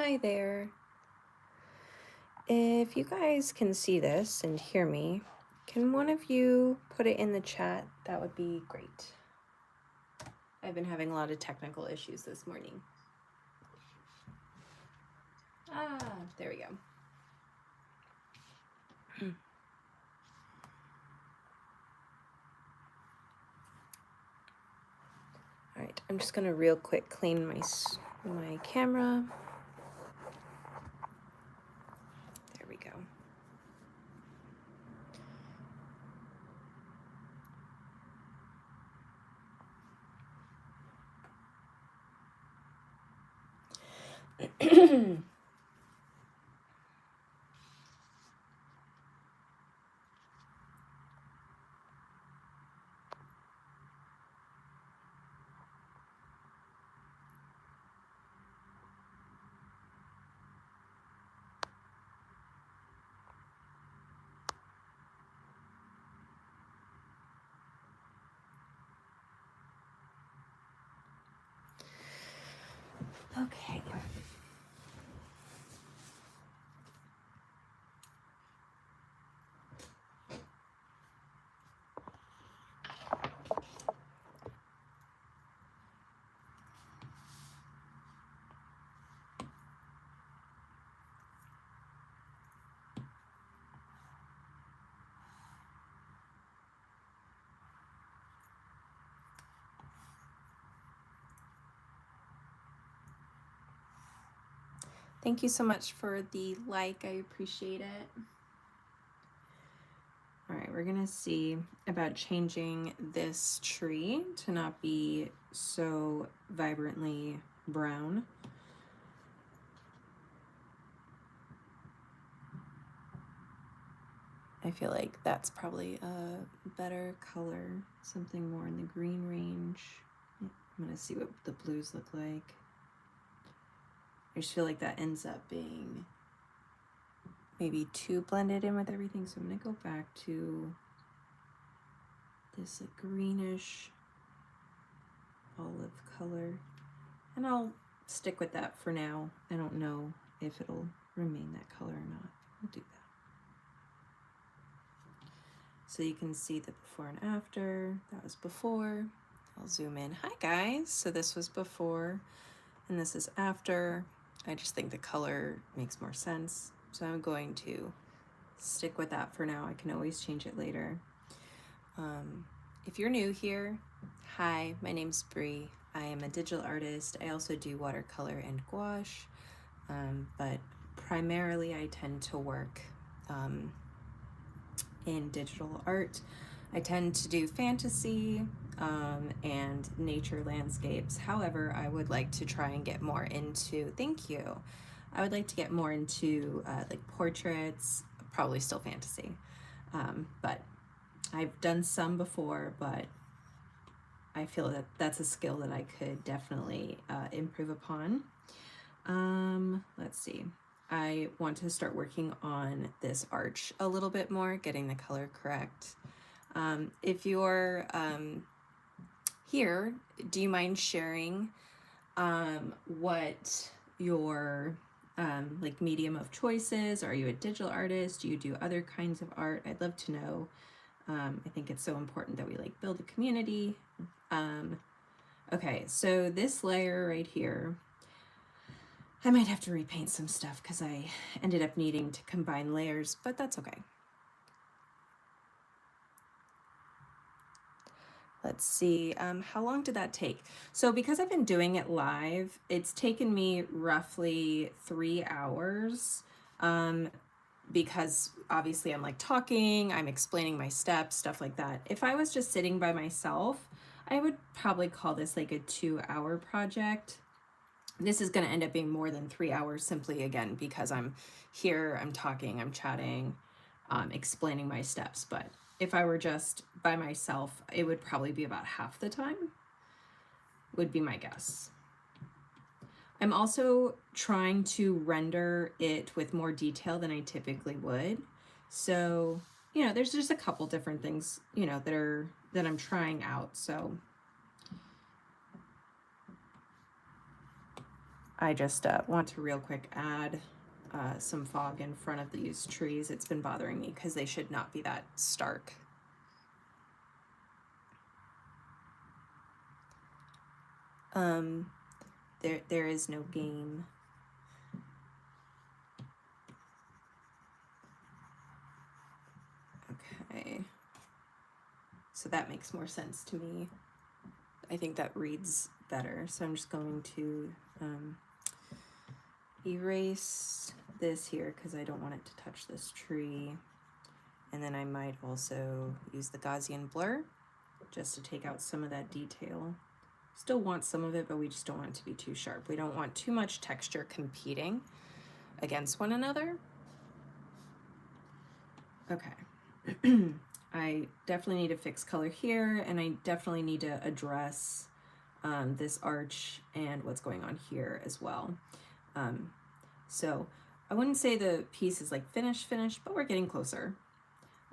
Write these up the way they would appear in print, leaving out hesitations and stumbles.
Hi there. If you guys can see this and hear me, can one of you put it in the chat? That would be great. I've been having a lot of technical issues this morning. There we go. All right, I'm just gonna real quick clean my camera. There we go. Okay. Thank you so much for the like. I appreciate it. All right, we're gonna see about changing this tree to not be so vibrantly brown. I feel like that's probably a better color, something more in the green range. I'm gonna see what the blues look like. I just feel like that ends up being maybe too blended in with everything, so I'm gonna go back to this greenish olive color, and I'll stick with that for now. I don't know if it'll remain that color or not. I'll do that. So you can see the before and after. That was before. I'll zoom in. Hi guys. So this was before and this is after. I just think the color makes more sense. So I'm going to stick with that for now. I can always change it later. If you're new here, hi, my name's Bree. I am a digital artist. I also do watercolor and gouache, but primarily I tend to work in digital art. I tend to do fantasy and nature landscapes. However, I would like to try and get more into, thank you. I would like to get more into like portraits, probably still fantasy. But I've done some before, but I feel that that's a skill that I could definitely improve upon. Let's see. I want to start working on this arch a little bit more, getting the color correct. If you're here, do you mind sharing what your like medium of choice is? Are you a digital artist? Do you do other kinds of art? I'd love to know. I think it's so important that we like build a community. Okay, so this layer right here, I might have to repaint some stuff because I ended up needing to combine layers, but that's okay. Let's see, how long did that take? So because I've been doing it live, it's taken me roughly 3 hours. Because obviously I'm like talking, I'm explaining my steps, stuff like that. If I was just sitting by myself, I would probably call this like a 2-hour project. This is gonna end up being more than 3 hours simply again, because I'm here, I'm talking, I'm chatting, explaining my steps. But if I were just by myself, it would probably be about half the time, would be my guess. I'm also trying to render it with more detail than I typically would. So, you know, there's just a couple different things, you know, that I'm trying out. So I just want to real quick add some fog in front of these trees. It's been bothering me because they should not be that stark. There is no game. Okay. So that makes more sense to me. I think that reads better. So I'm just going to erase this here because I don't want it to touch this tree. And then I might also use the Gaussian blur just to take out some of that detail. Still want some of it, but we just don't want it to be too sharp. We don't want too much texture competing against one another. Okay. I definitely need to fix color here, and I definitely need to address this arch and what's going on here as well. So I wouldn't say the piece is like finished, but we're getting closer.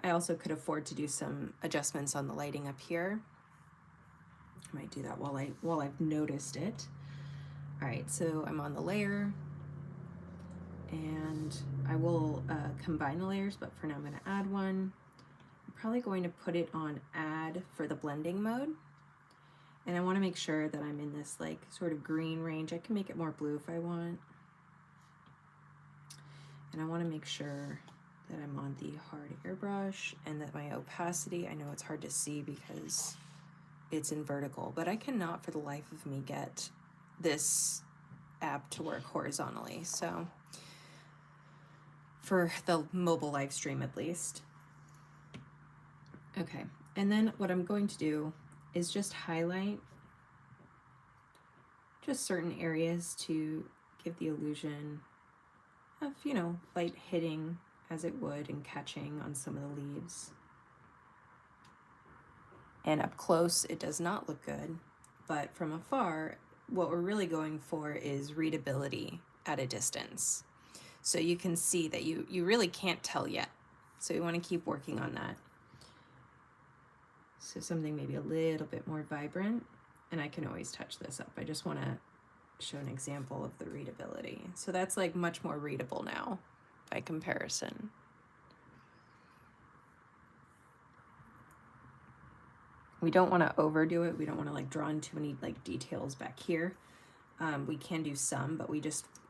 I also could afford to do some adjustments on the lighting up here. I might do that while I've noticed it. All right, so I'm on the layer, and I will combine the layers, but for now I'm going to add one. I'm probably going to put it on add for the blending mode, and I want to make sure that I'm in this like sort of green range. I can make it more blue if I want, and I want to make sure that I'm on the hard airbrush and that my opacity, I know it's hard to see because it's in vertical, but I cannot for the life of me get this app to work horizontally. So for the mobile live stream at least. Okay, and then what I'm going to do is just highlight just certain areas to give the illusion of, you know, light hitting as it would and catching on some of the leaves. And up close, it does not look good, but from afar, what we're really going for is readability at a distance. So you can see that you really can't tell yet. So you want to keep working on that. So something maybe a little bit more vibrant, and I can always touch this up. I just want to show an example of the readability. So that's like much more readable now by comparison. We don't want to overdo it. We don't want to like draw in too many like details back here. We can do some, but we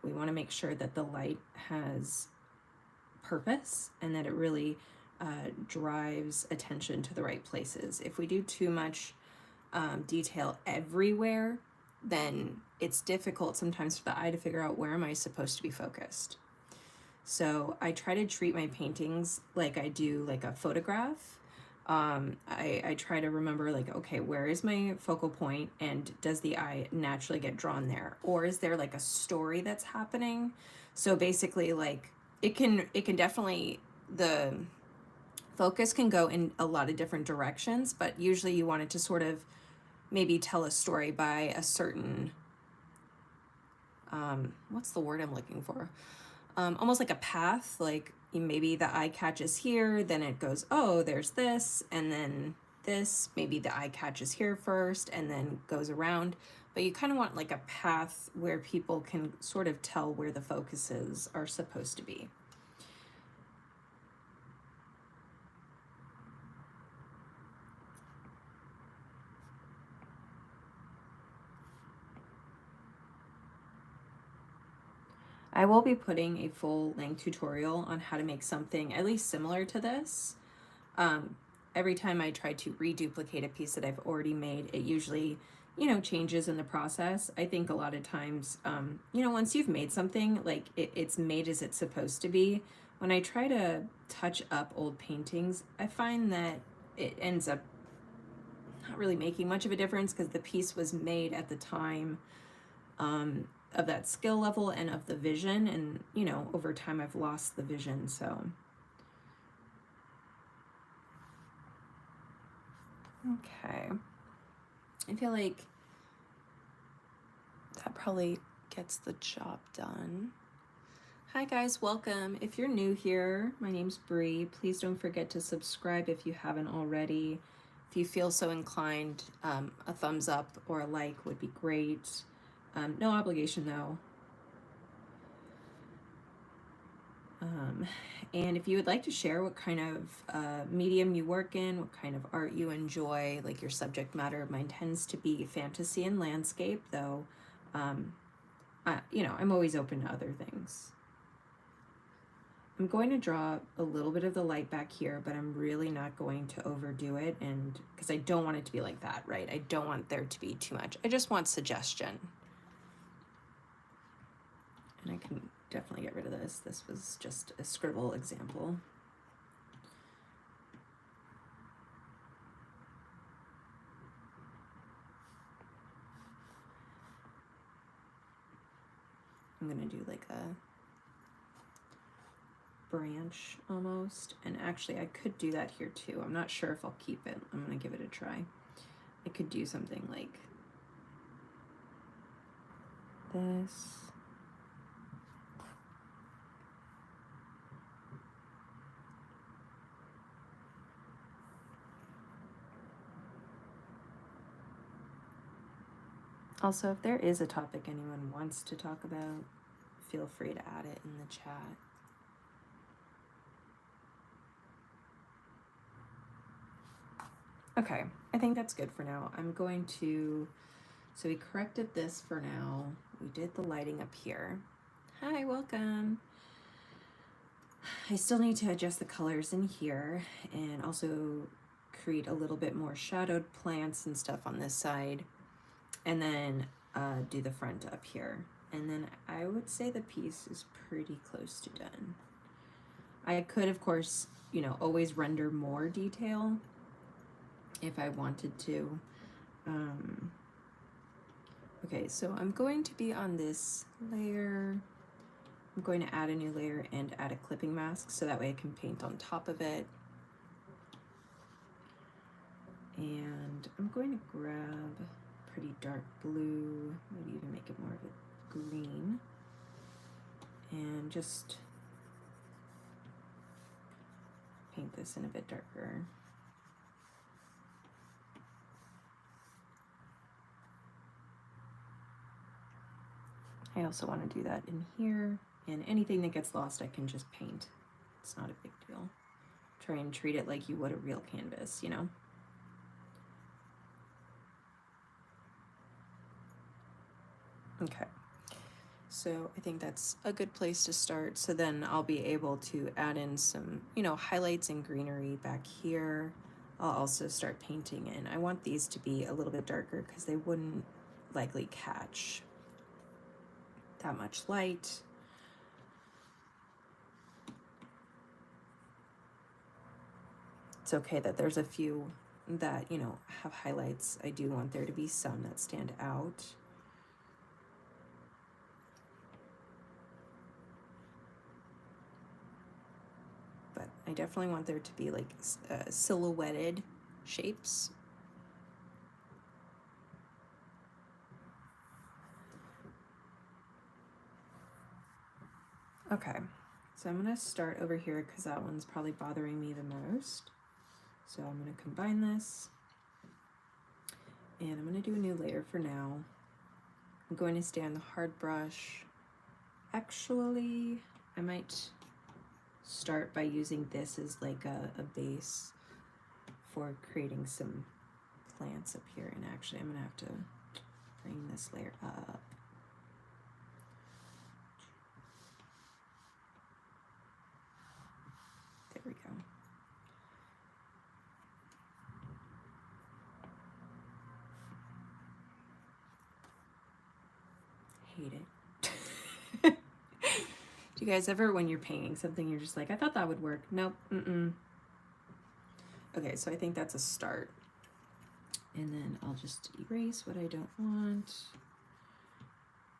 want to make sure that the light has purpose and that it really drives attention to the right places. If we do too much detail everywhere, then it's difficult sometimes for the eye to figure out where am I supposed to be focused. So I try to treat my paintings like I do like a photograph. I try to remember like, okay, where is my focal point and does the eye naturally get drawn there? Or is there like a story that's happening? So basically like it can definitely, the focus can go in a lot of different directions, but usually you want it to sort of maybe tell a story by a certain, what's the word I'm looking for? Almost like a path, like maybe the eye catches here, then it goes, oh, there's this, and then this, maybe the eye catches here first and then goes around. But you kind of want like a path where people can sort of tell where the focuses are supposed to be. I will be putting a full-length tutorial on how to make something at least similar to this. Every time I try to reduplicate a piece that I've already made, it usually, you know, changes in the process. I think a lot of times, you know, once you've made something, like it's made as it's supposed to be. When I try to touch up old paintings, I find that it ends up not really making much of a difference because the piece was made at the time of that skill level and of the vision, and you know, over time I've lost the vision. So okay, I feel like that probably gets the job done. Hi guys, welcome. If you're new here, my name's Bree. Please don't forget to subscribe if you haven't already. If you feel so inclined, a thumbs up or a like would be great. No obligation though. And if you would like to share what kind of medium you work in, what kind of art you enjoy, like your subject matter, mine tends to be fantasy and landscape, though, I'm always open to other things. I'm going to draw a little bit of the light back here, but I'm really not going to overdo it, and because I don't want it to be like that, right? I don't want there to be too much. I just want suggestion. And I can definitely get rid of this. This was just a scribble example. I'm gonna do like a branch almost, and actually I could do that here too. I'm not sure if I'll keep it. I'm gonna give it a try. I could do something like this. Also, if there is a topic anyone wants to talk about, feel free to add it in the chat. Okay, I think that's good for now. I'm going to, so we corrected this for now. We did the lighting up here. Hi, welcome. I still need to adjust the colors in here and also create a little bit more shadowed plants and stuff on this side, and then do the front up here. And then I would say the piece is pretty close to done. I could, of course, always render more detail if I wanted to. Okay, so I'm going to be on this layer. I'm going to add a new layer and add a clipping mask so that way I can paint on top of it. And I'm going to grab pretty dark blue, maybe even make it more of a green, and just paint this in a bit darker. I also want to do that in here, and anything that gets lost I can just paint. It's not a big deal. Try and treat it like you would a real canvas, Okay, so I think that's a good place to start. So then I'll be able to add in some, highlights and greenery back here. I'll also start painting in. I want these to be a little bit darker because they wouldn't likely catch that much light. It's okay that there's a few that, have highlights. I do want there to be some that stand out. But I definitely want there to be like silhouetted shapes. Okay, so I'm gonna start over here because that one's probably bothering me the most. So I'm gonna combine this, and I'm gonna do a new layer for now. I'm going to stay on the hard brush. Actually, I might start by using this as like a base for creating some plants up here. And actually, I'm gonna have to bring this layer up. There we go. Hate it. Do you guys ever, when you're painting something, you're just like, I thought that would work? Nope. Okay, so I think that's a start. And then I'll just erase what I don't want,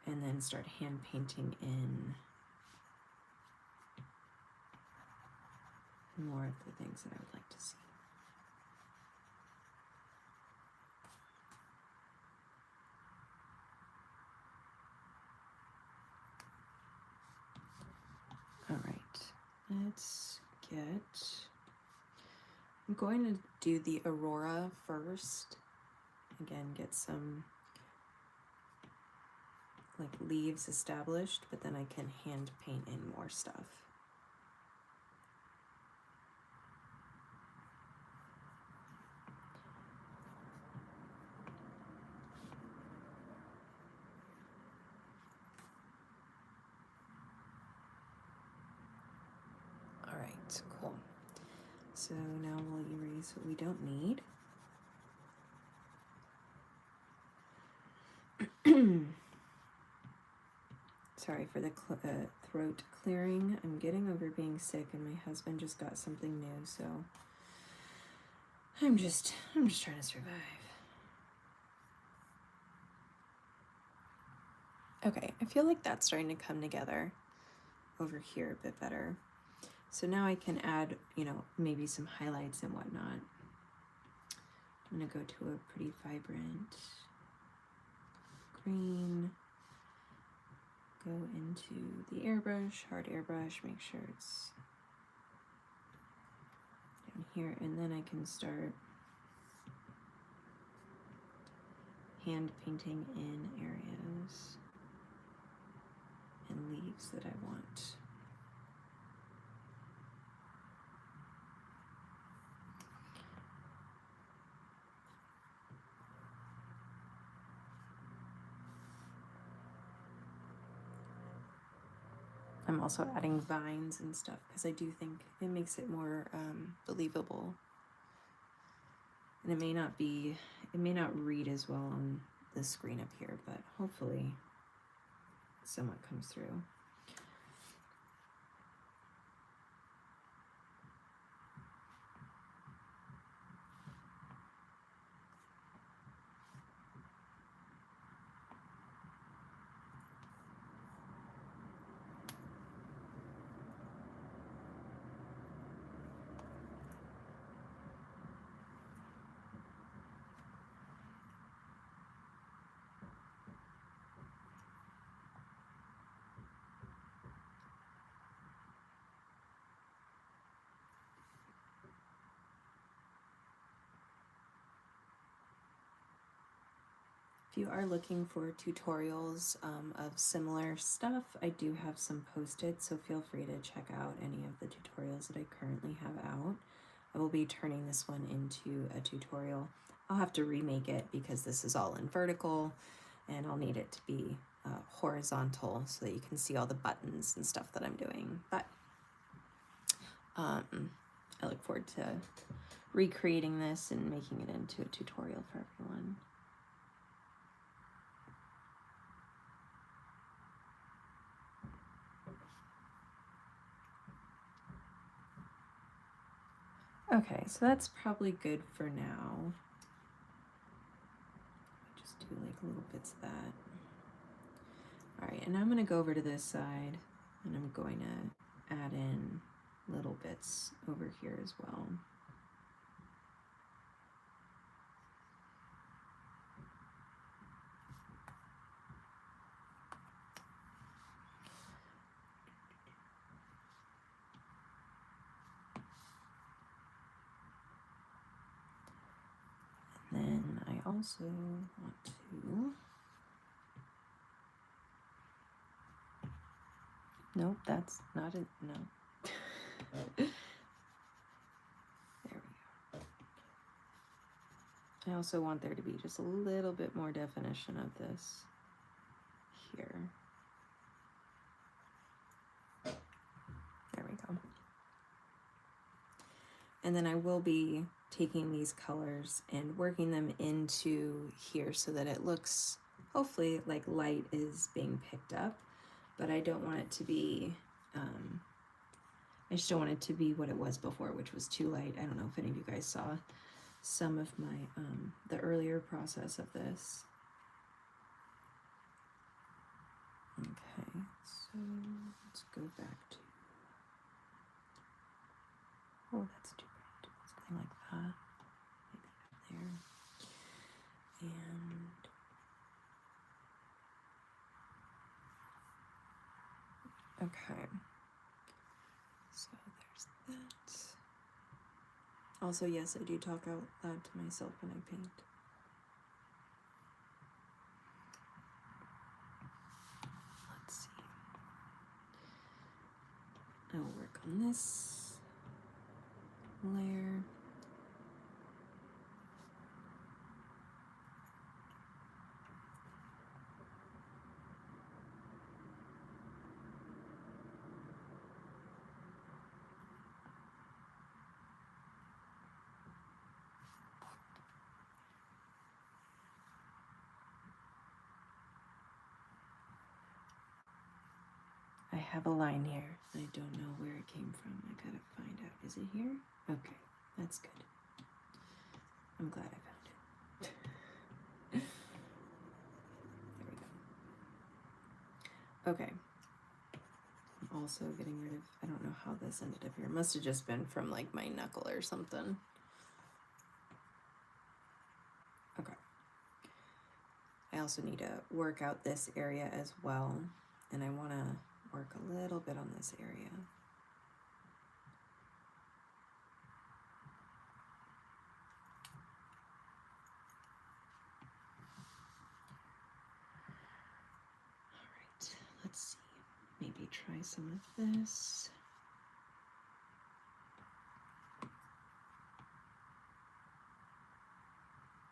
and then start hand painting in more of the things that I would like to see. All right, let's get, I'm going to do the aurora first. Again, get some like leaves established, but then I can hand paint in more stuff. so now we'll erase what we don't need. Sorry for the throat clearing. I'm getting over being sick, and my husband just got something new, so I'm just trying to survive. Okay, I feel like that's starting to come together over here a bit better. So now I can add, you know, maybe some highlights and whatnot. I'm gonna go to a pretty vibrant green. Go into the airbrush, hard airbrush, make sure it's down here, and then I can start hand painting in areas and leaves that I want. I'm also adding vines and stuff because I do think it makes it more believable. And it may not read as well on the screen up here, but hopefully somewhat comes through. If you are looking for tutorials of similar stuff, I do have some posted, so feel free to check out any of the tutorials that I currently have out. I will be turning this one into a tutorial. I'll have to remake it because this is all in vertical, and I'll need it to be horizontal so that you can see all the buttons and stuff that I'm doing. But I look forward to recreating this and making it into a tutorial for everyone. Okay, so that's probably good for now. Just do like little bits of that. All right, and I'm gonna go over to this side and I'm going to add in little bits over here as well. Then I also want to, nope, that's not it, no. There we go. I also want there to be just a little bit more definition of this here. There we go. And then I will be taking these colors and working them into here so that it looks hopefully like light is being picked up, but I don't want it to be, I just don't want it to be what it was before, which was too light. I don't know if any of you guys saw some of my, the earlier process of this. Okay, so let's go back to, oh, that's too bright, something like that. Maybe there. And okay, so there's that. Also, yes, I do talk out loud to myself when I paint. Let's see. I'll work on this layer. have a line here. I don't know where it came from. I gotta find out. Is it here? Okay, that's good. I'm glad I found it. There we go. Okay. I'm also getting rid of, I don't know how this ended up here. It must have just been from like my knuckle or something. Okay. I also need to work out this area as well. And I want to work a little bit on this area. All right, let's see. Maybe try some of this.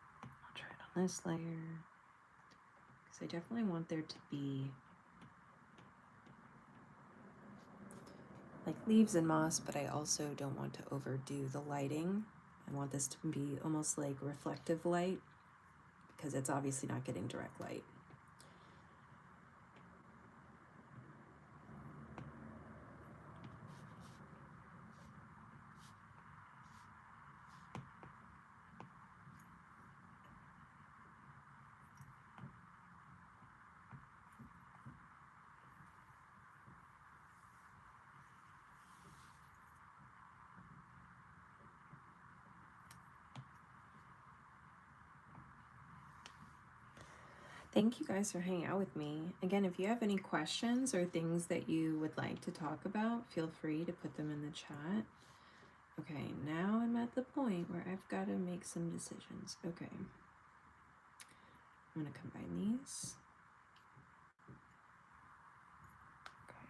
I'll try it on this layer. Because I definitely want there to be like leaves and moss, but I also don't want to overdo the lighting. I want this to be almost like reflective light because it's obviously not getting direct light. Thank you guys for hanging out with me. Again, if you have any questions or things that you would like to talk about, feel free to put them in the chat. Okay, now I'm at the point where I've got to make some decisions. Okay. I'm going to combine these. Okay.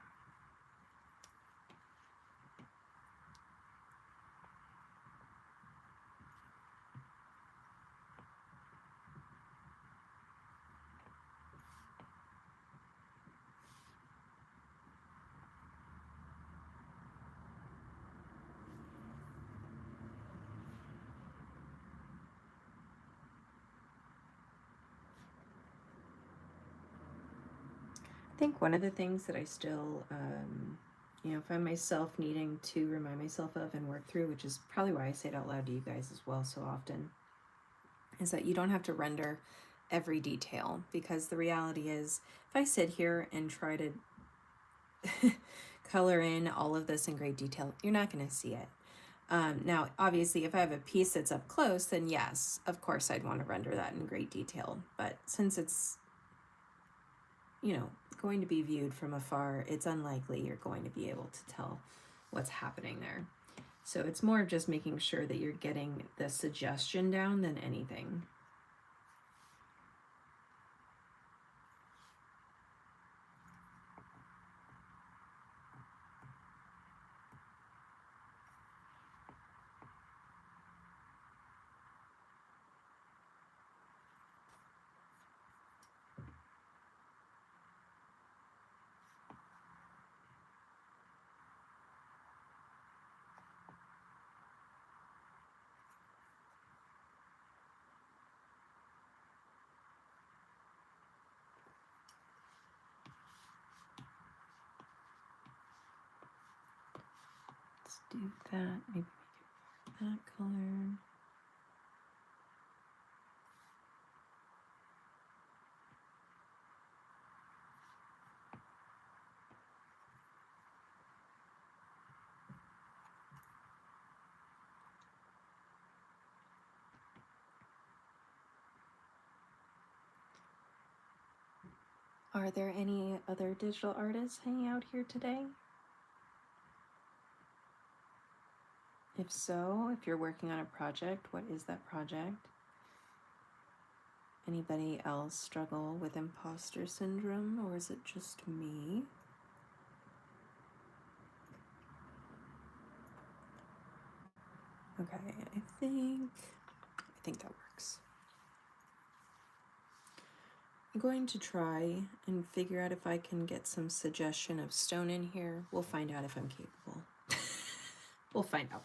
I think one of the things that I still, find myself needing to remind myself of and work through, which is probably why I say it out loud to you guys as well so often, is that you don't have to render every detail, because the reality is if I sit here and try to color in all of this in great detail, you're not going to see it. Now, obviously, if I have a piece that's up close, then yes, of course, I'd want to render that in great detail. But since it's, going to be viewed from afar, it's unlikely you're going to be able to tell what's happening there. So it's more of just making sure that you're getting the suggestion down than anything. Let's do that, maybe make it that color. Are there any other digital artists hanging out here today? If so, if you're working on a project, what is that project? Anybody else struggle with imposter syndrome, or is it just me? Okay, I think that works. I'm going to try and figure out if I can get some suggestion of stone in here. We'll find out if I'm capable. We'll find out.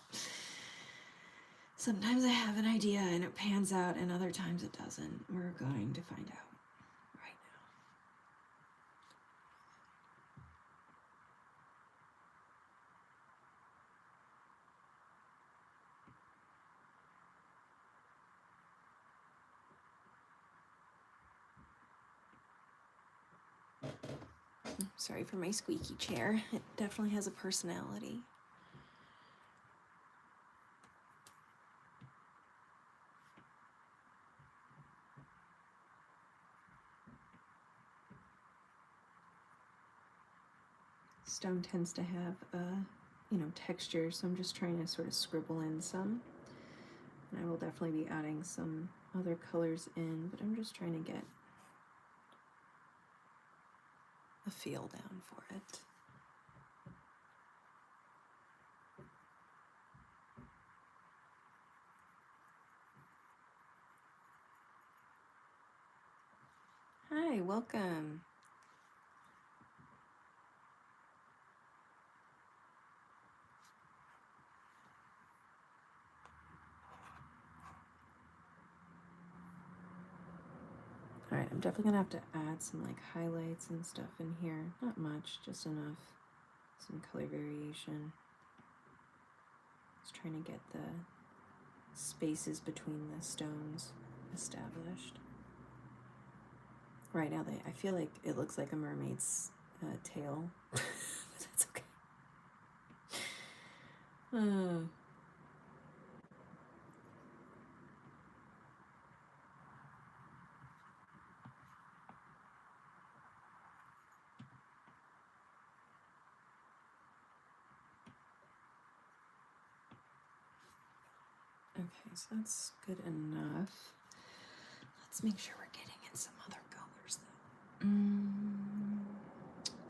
Sometimes I have an idea and it pans out, and other times it doesn't. We're going to find out right Sorry for my squeaky chair. It definitely has a personality. Stone tends to have texture, so I'm just trying to sort of scribble in some. And I will definitely be adding some other colors in, but I'm just trying to get a feel down for it. Hi, welcome. All right, I'm definitely gonna have to add some like highlights and stuff in here. Not much, just enough. Some color variation. Just trying to get the spaces between the stones established. Right now, I feel like it looks like a mermaid's tail. But that's okay. Okay, so that's good enough. Let's make sure we're getting in some other colors though.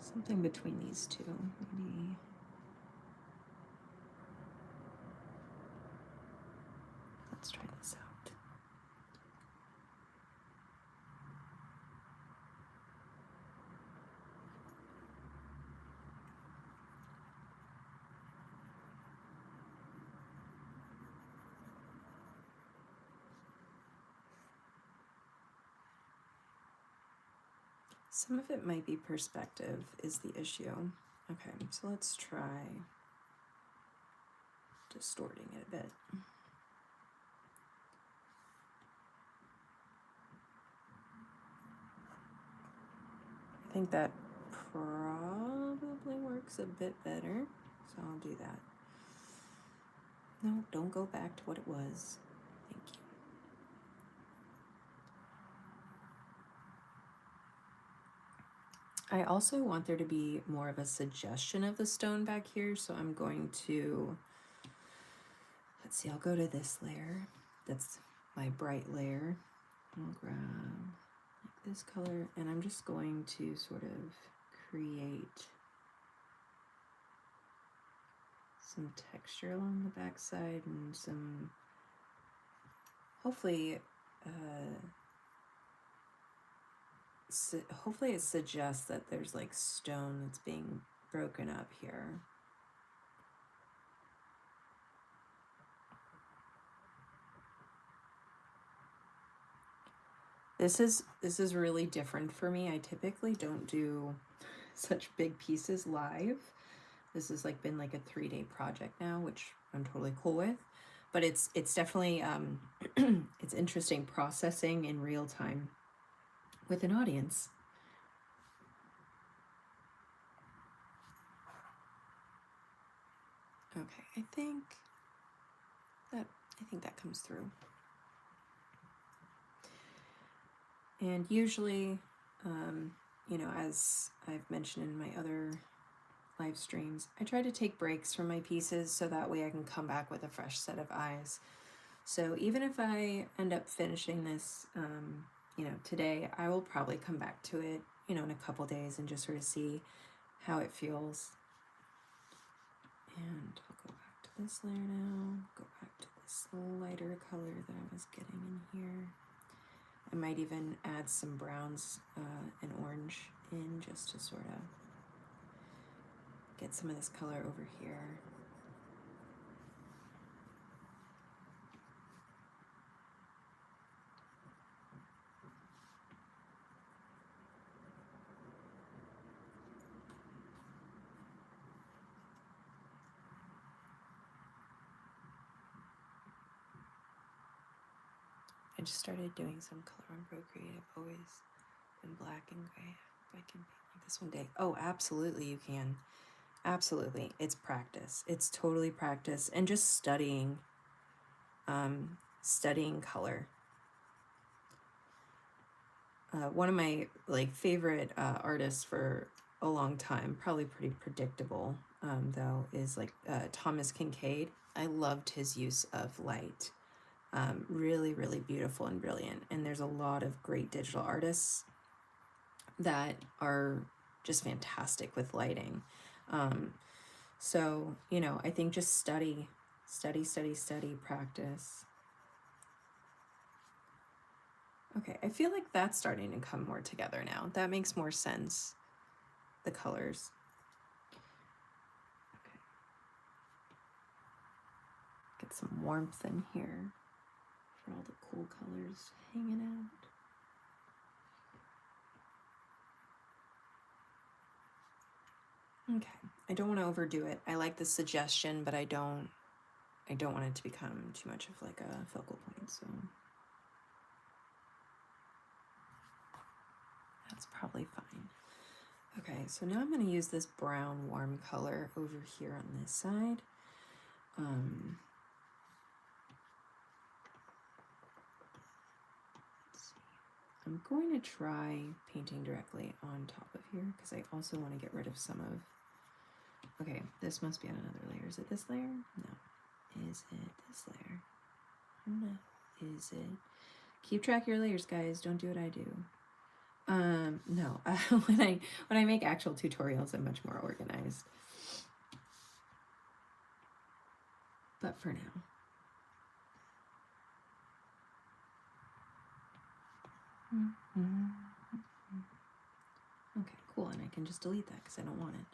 Something between these two, maybe. Let's try this out. Some of it might be perspective is the issue. Okay, so let's try distorting it a bit. I think that probably works a bit better, so I'll do that. No, don't go back to what it was. Thank you. I also want there to be more of a suggestion of the stone back here, so I'm going to, let's see, I'll go to this layer. That's my bright layer. I'll grab like this color, and I'm just going to sort of create some texture along the back side and some, hopefully it suggests that there's like stone that's being broken up here. This is really different for me. I typically don't do such big pieces live. This has like been like a 3-day project now, which I'm totally cool with. But it's definitely it's interesting processing in real time with an audience. Okay, I think that comes through. And usually, as I've mentioned in my other live streams, I try to take breaks from my pieces so that way I can come back with a fresh set of eyes. So even if I end up finishing this, today, I will probably come back to it, in a couple days and just sort of see how it feels. And I'll go back to this layer now, go back to this lighter color that I was getting in here. I might even add some browns and orange in just to sort of get some of this color over here. I just started doing some color on Procreate. I've always been black and gray. if I can paint like this one day. Oh, absolutely you can. Absolutely. It's practice. It's totally practice and just studying, studying color. One of my like favorite artists for a long time, probably pretty predictable though, is like Thomas Kincaid. I loved his use of light. Really, really beautiful and brilliant. And there's a lot of great digital artists that are just fantastic with lighting. So, you know, I think just study, practice. Okay, I feel like that's starting to come more together now. That makes more sense, the colors. Okay. Get some warmth in here for all the cool colors hanging out. Okay, I don't want to overdo it. I like the suggestion, but I don't want it to become too much of like a focal point, so that's probably fine. Okay, so now I'm going to use this brown warm color over here on this side. Let's see. I'm going to try painting directly on top of here because I also want to get rid of some of... Okay, this must be on another layer. Is it this layer? No. Is it this layer? No. Is it? Keep track of your layers, guys. Don't do what I do. No. When I make actual tutorials, I'm much more organized. But for now. Okay, cool. And I can just delete that because I don't want it.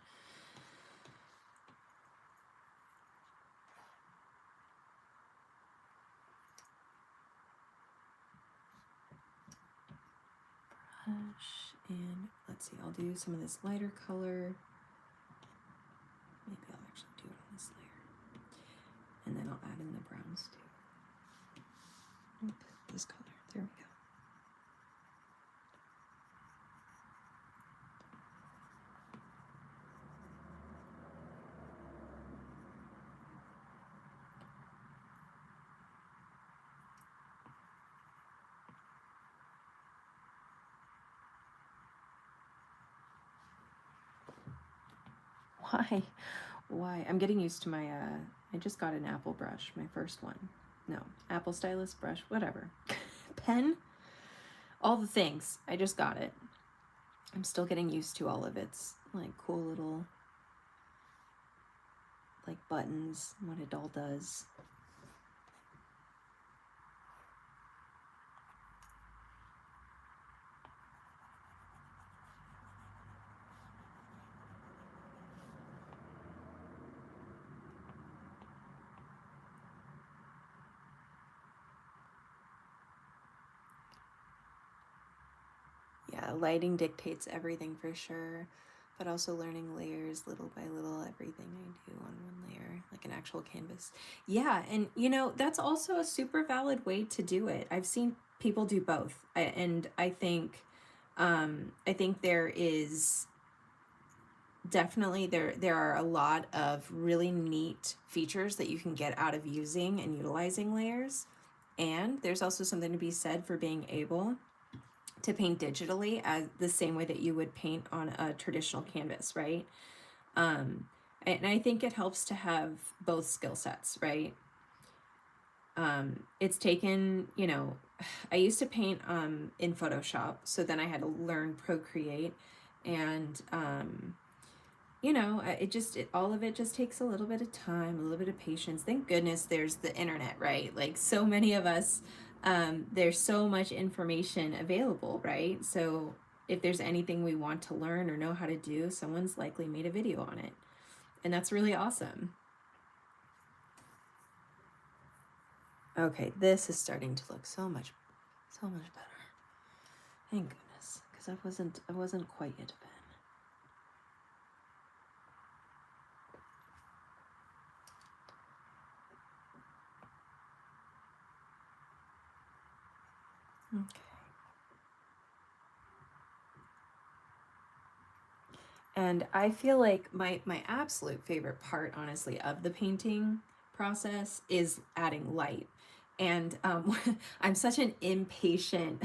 Brush, and let's see, I'll do some of this lighter color. Maybe I'll actually do it on this layer. And then I'll add in the browns too. Oop, this color. There we go. Why? I'm getting used to my, I just got an Apple brush, my first one. No, Apple stylus brush, whatever. Pen? All the things. I just got it. I'm still getting used to all of its, like, cool little, like, buttons, what it all does. Yeah, lighting dictates everything for sure, but also learning layers little by little, everything I do on one layer, like an actual canvas. Yeah, and you know, that's also a super valid way to do it. I've seen people do both, and I think there is definitely there are a lot of really neat features that you can get out of using and utilizing layers, and there's also something to be said for being able to paint digitally as the same way that you would paint on a traditional canvas, right? And I think it helps to have both skill sets, right? It's taken, you know, I used to paint in Photoshop, so then I had to learn Procreate, and you know, all of it just takes a little bit of time, a little bit of patience. Thank goodness there's the internet, right? Like, so many of us, there's so much information available, right? So if there's anything we want to learn or know how to do, someone's likely made a video on it. And that's really awesome. Okay, this is starting to look so much better. Thank goodness, because I wasn't quite yet a fan. Okay. And I feel like my absolute favorite part, honestly, of the painting process is adding light. And I'm such an impatient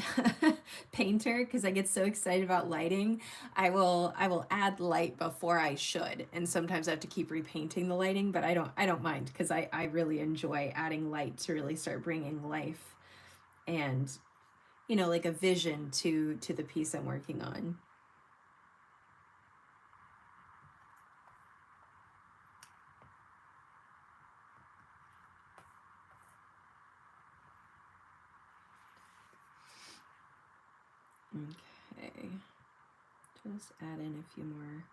painter because I get so excited about lighting. I will add light before I should, and sometimes I have to keep repainting the lighting. But I don't mind because I really enjoy adding light to really start bringing life and, like a vision to the piece I'm working on. Okay, just add in a few more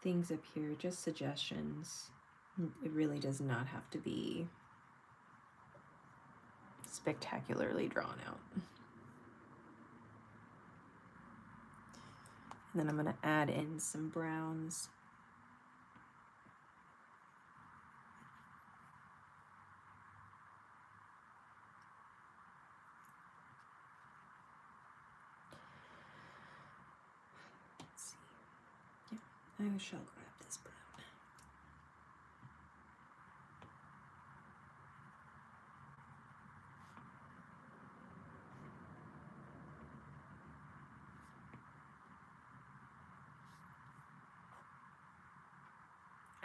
things up here, just suggestions. It really does not have to be spectacularly drawn out. And then I'm going to add in some browns. Let's see. Yeah, I shall grab this brown.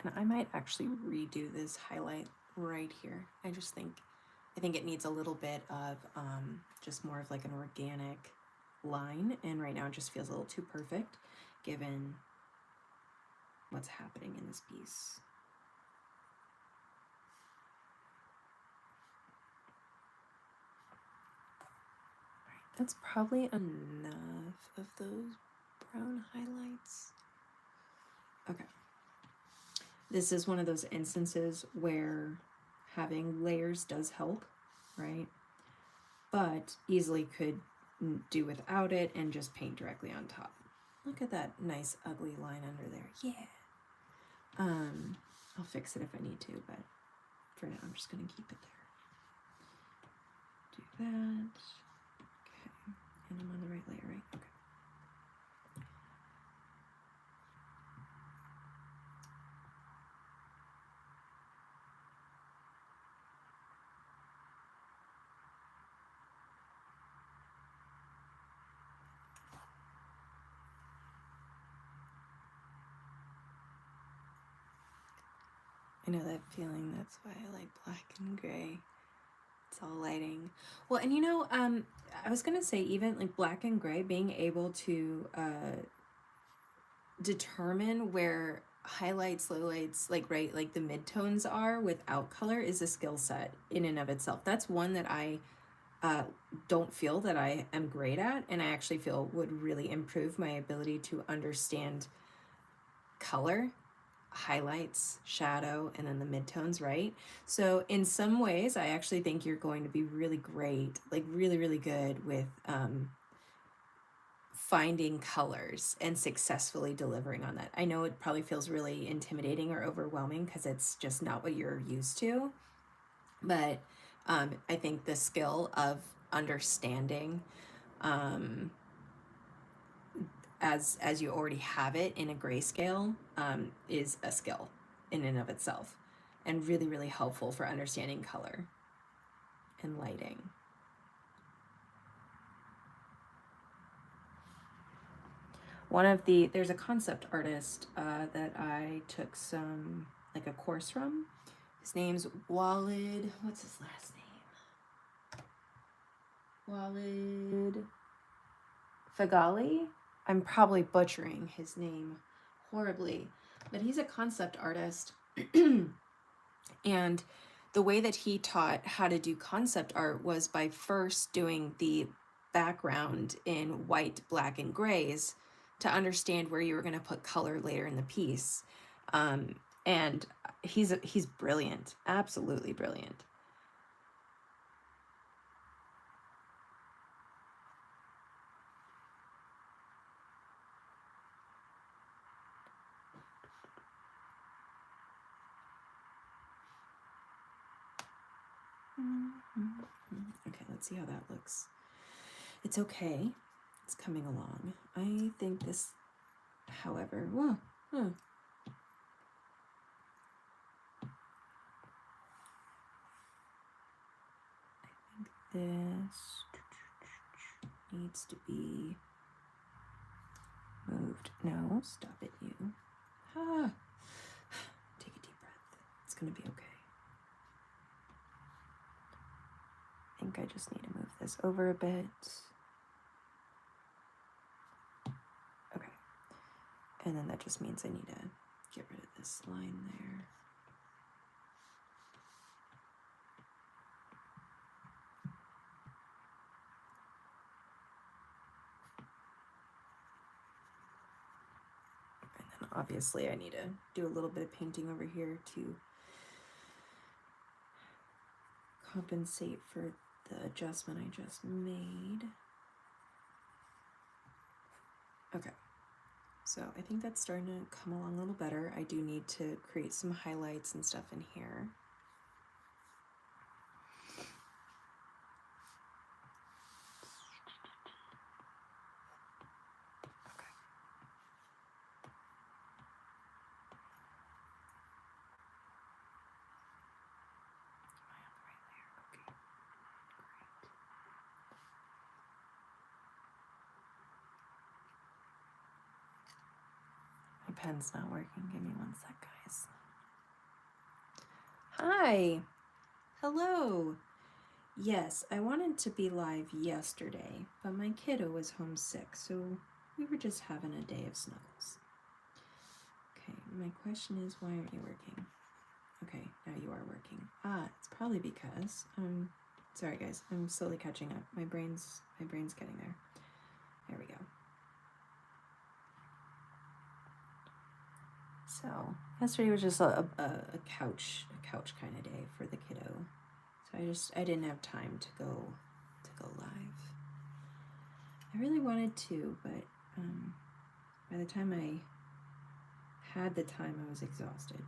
And I might actually redo this highlight right here. I think it needs a little bit of just more of like an organic line, and right now it just feels a little too perfect given what's happening in this piece. All right, that's probably enough of those brown highlights. Okay. This is one of those instances where having layers does help, right? But easily could do without it and just paint directly on top. Look at that nice ugly line under there. Yeah. I'll fix it if I need to, but for now I'm just gonna keep it there. Do that. Okay. And I'm on the right layer, right? Okay. I know that feeling. That's why I like black and gray. It's all lighting. Well, and I was gonna say, even like black and gray, being able to determine where highlights, lowlights, like right, like the midtones are without color is a skill set in and of itself. That's one that I don't feel that I am great at, and I actually feel would really improve my ability to understand color, highlights, shadow, and then the midtones, right? So in some ways, I actually think you're going to be really great, like really, really good with finding colors and successfully delivering on that. I know it probably feels really intimidating or overwhelming because it's just not what you're used to, but I think the skill of understanding as you already have it in a grayscale is a skill in and of itself, and really, really helpful for understanding color and lighting. There's a concept artist that I took like a course from. His name's Walid, what's his last name? Walid Fagali. I'm probably butchering his name horribly, but he's a concept artist. And the way that he taught how to do concept art was by first doing the background in white, black, and grays to understand where you were going to put color later in the piece. And he's brilliant, absolutely brilliant. Okay, let's see how that looks. It's okay. It's coming along. I think this however, well, I think this needs to be moved. No, stop it, you. Ah. Take a deep breath. It's gonna be okay. I think I just need to move this over a bit. Okay. And then that just means I need to get rid of this line there. And then obviously I need to do a little bit of painting over here to compensate for the adjustment I just made. Okay, so I think that's starting to come along a little better. I do need to create some highlights and stuff in here. Okay. Am I on the right layer? Okay, great. My pen's not working. Give me one sec, guys. Hi. Hello. Yes, I wanted to be live yesterday, but my kiddo was homesick, so we were just having a day of snuggles. Okay, my question is, why aren't you working? Okay, now you are working. It's probably because sorry guys, I'm slowly catching up. My brain's getting there. There we go. So yesterday was just a couch kind of day for the kiddo. So I didn't have time to go live. I really wanted to, but by the time I had the time, I was exhausted.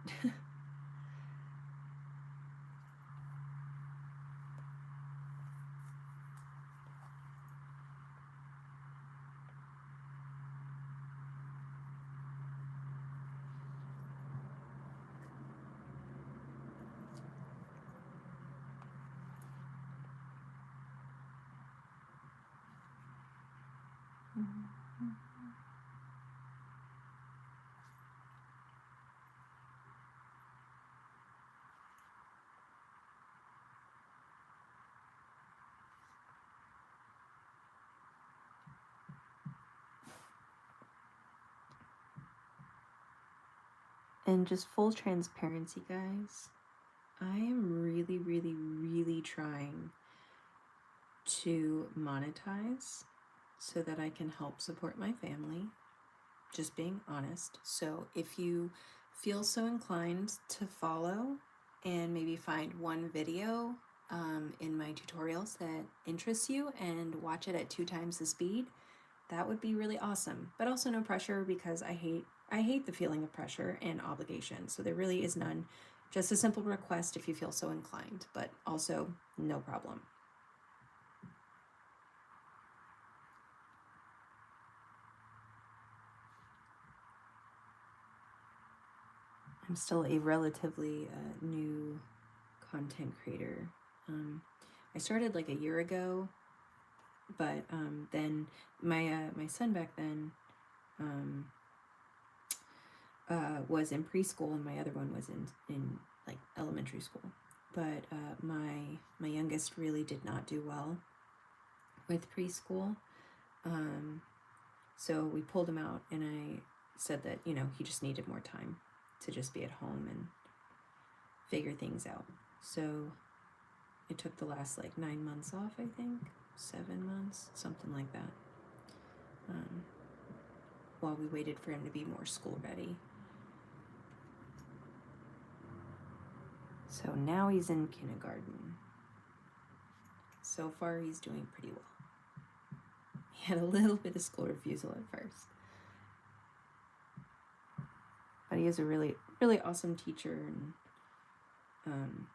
And just full transparency, guys, I am really, really, really trying to monetize so that I can help support my family. Just being honest. So if you feel so inclined to follow and maybe find one video in my tutorials that interests you and watch it at 2 times the speed, that would be really awesome. But also no pressure, because I hate the feeling of pressure and obligation. So there really is none. Just a simple request if you feel so inclined, but also no problem. I'm still a relatively new content creator. I started like a year ago, but then my son back then was in preschool, and my other one was in like elementary school. But my youngest really did not do well with preschool, so we pulled him out, and I said that, you know, he just needed more time to just be at home and figure things out. So it took the last like 9 months off, I think, 7 months, something like that, while we waited for him to be more school ready. So now he's in kindergarten. So far he's doing pretty well. He had a little bit of school refusal at first, but he is a really, really awesome teacher, and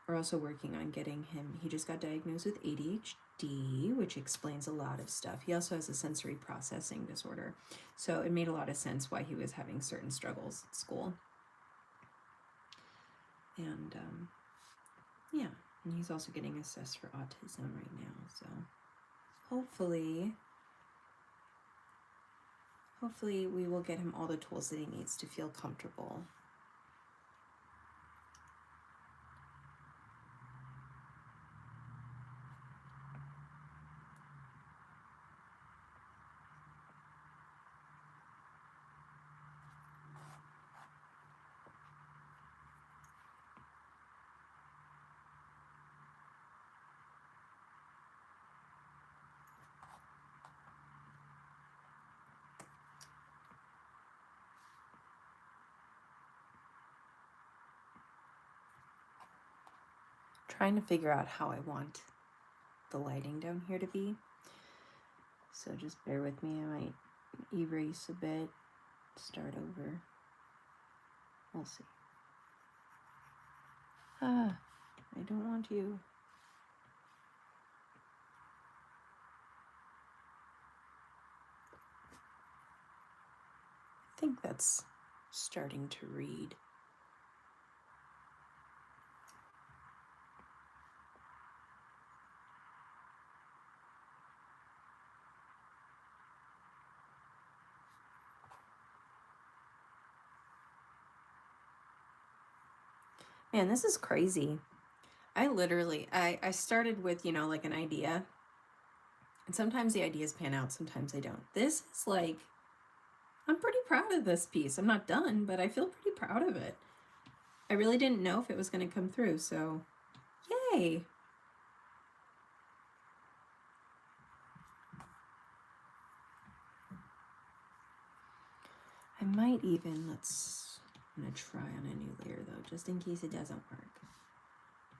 we're also working on getting him, he just got diagnosed with ADHD, which explains a lot of stuff. He also has a sensory processing disorder. So it made a lot of sense why he was having certain struggles at school. And yeah, and he's also getting assessed for autism right now. So hopefully we will get him all the tools that he needs to feel comfortable. Trying to figure out how I want the lighting down here to be. So just bear with me. I might erase a bit, start over. We'll see. I don't want you. I think that's starting to read. Man, this is crazy. I started with, like an idea. And sometimes the ideas pan out, sometimes they don't. This is like, I'm pretty proud of this piece. I'm not done, but I feel pretty proud of it. I really didn't know if it was going to come through, so yay. I might even, I'm going to try on a new layer though, just in case it doesn't work.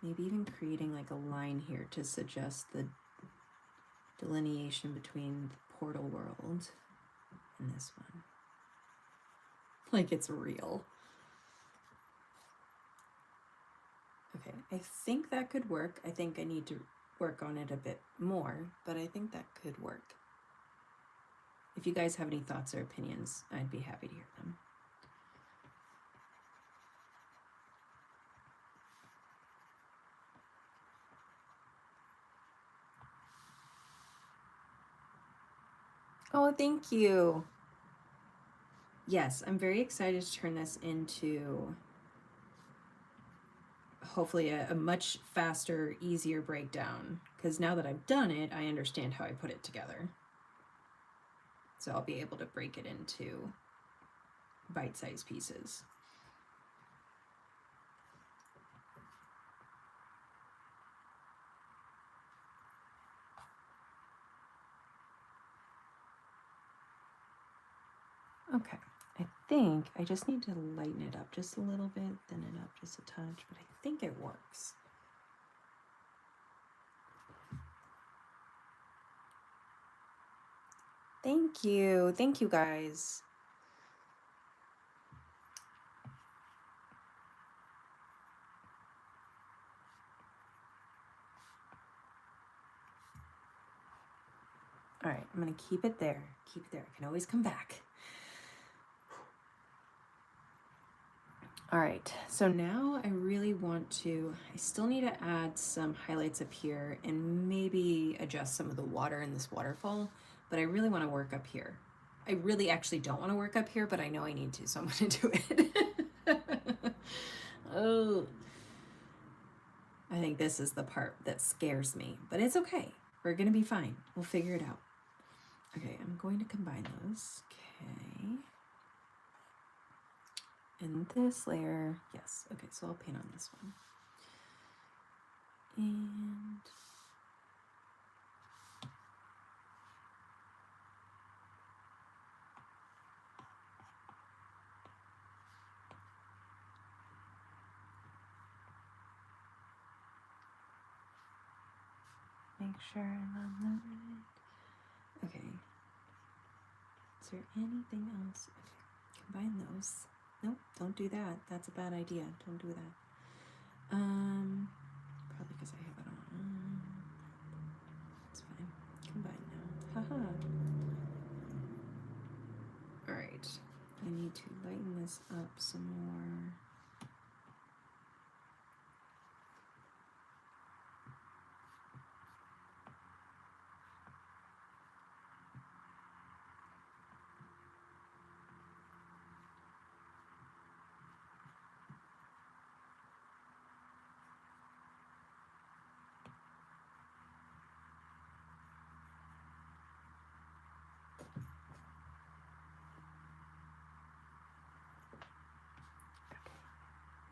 Maybe even creating like a line here to suggest the delineation between the portal world and this one. Like it's real. Okay, I think that could work. I think I need to work on it a bit more, but I think that could work. If you guys have any thoughts or opinions, I'd be happy to hear them. Oh, thank you. Yes, I'm very excited to turn this into hopefully a much faster, easier breakdown. Because now that I've done it, I understand how I put it together. So I'll be able to break it into bite-sized pieces. Okay, I think I just need to lighten it up just a little bit, thin it up just a touch, but I think it works. Thank you guys. All right, I'm gonna keep it there. Keep it there. I can always come back. All right, so now I really want to, I still need to add some highlights up here and maybe adjust some of the water in this waterfall, but I really want to work up here. I really actually don't want to work up here, but I know I need to, so I'm going to do it. Oh, I think this is the part that scares me, but it's okay. We're going to be fine. We'll figure it out. Okay, I'm going to combine those. Okay. And this layer, yes. Okay, so I'll paint on this one. And make sure I'm on the right. Okay. Is there anything else? Okay. Combine those. Nope, don't do that. That's a bad idea. Don't do that. Probably because I have it on. It's fine. Combine now. Haha. Alright. I need to lighten this up some more.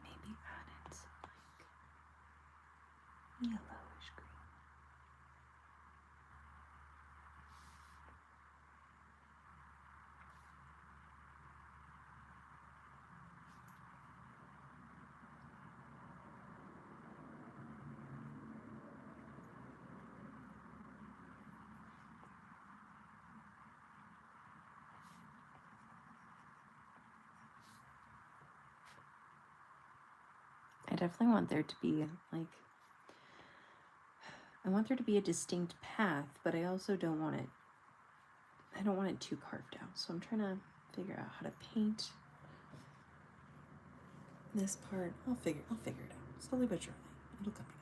Maybe add it like yellowish green. I definitely want there to be like, I want there to be a distinct path, but I also don't want it, I don't want it too carved out. So I'm trying to figure out how to paint this part. I'll figure it out. Slowly but surely. It'll come together.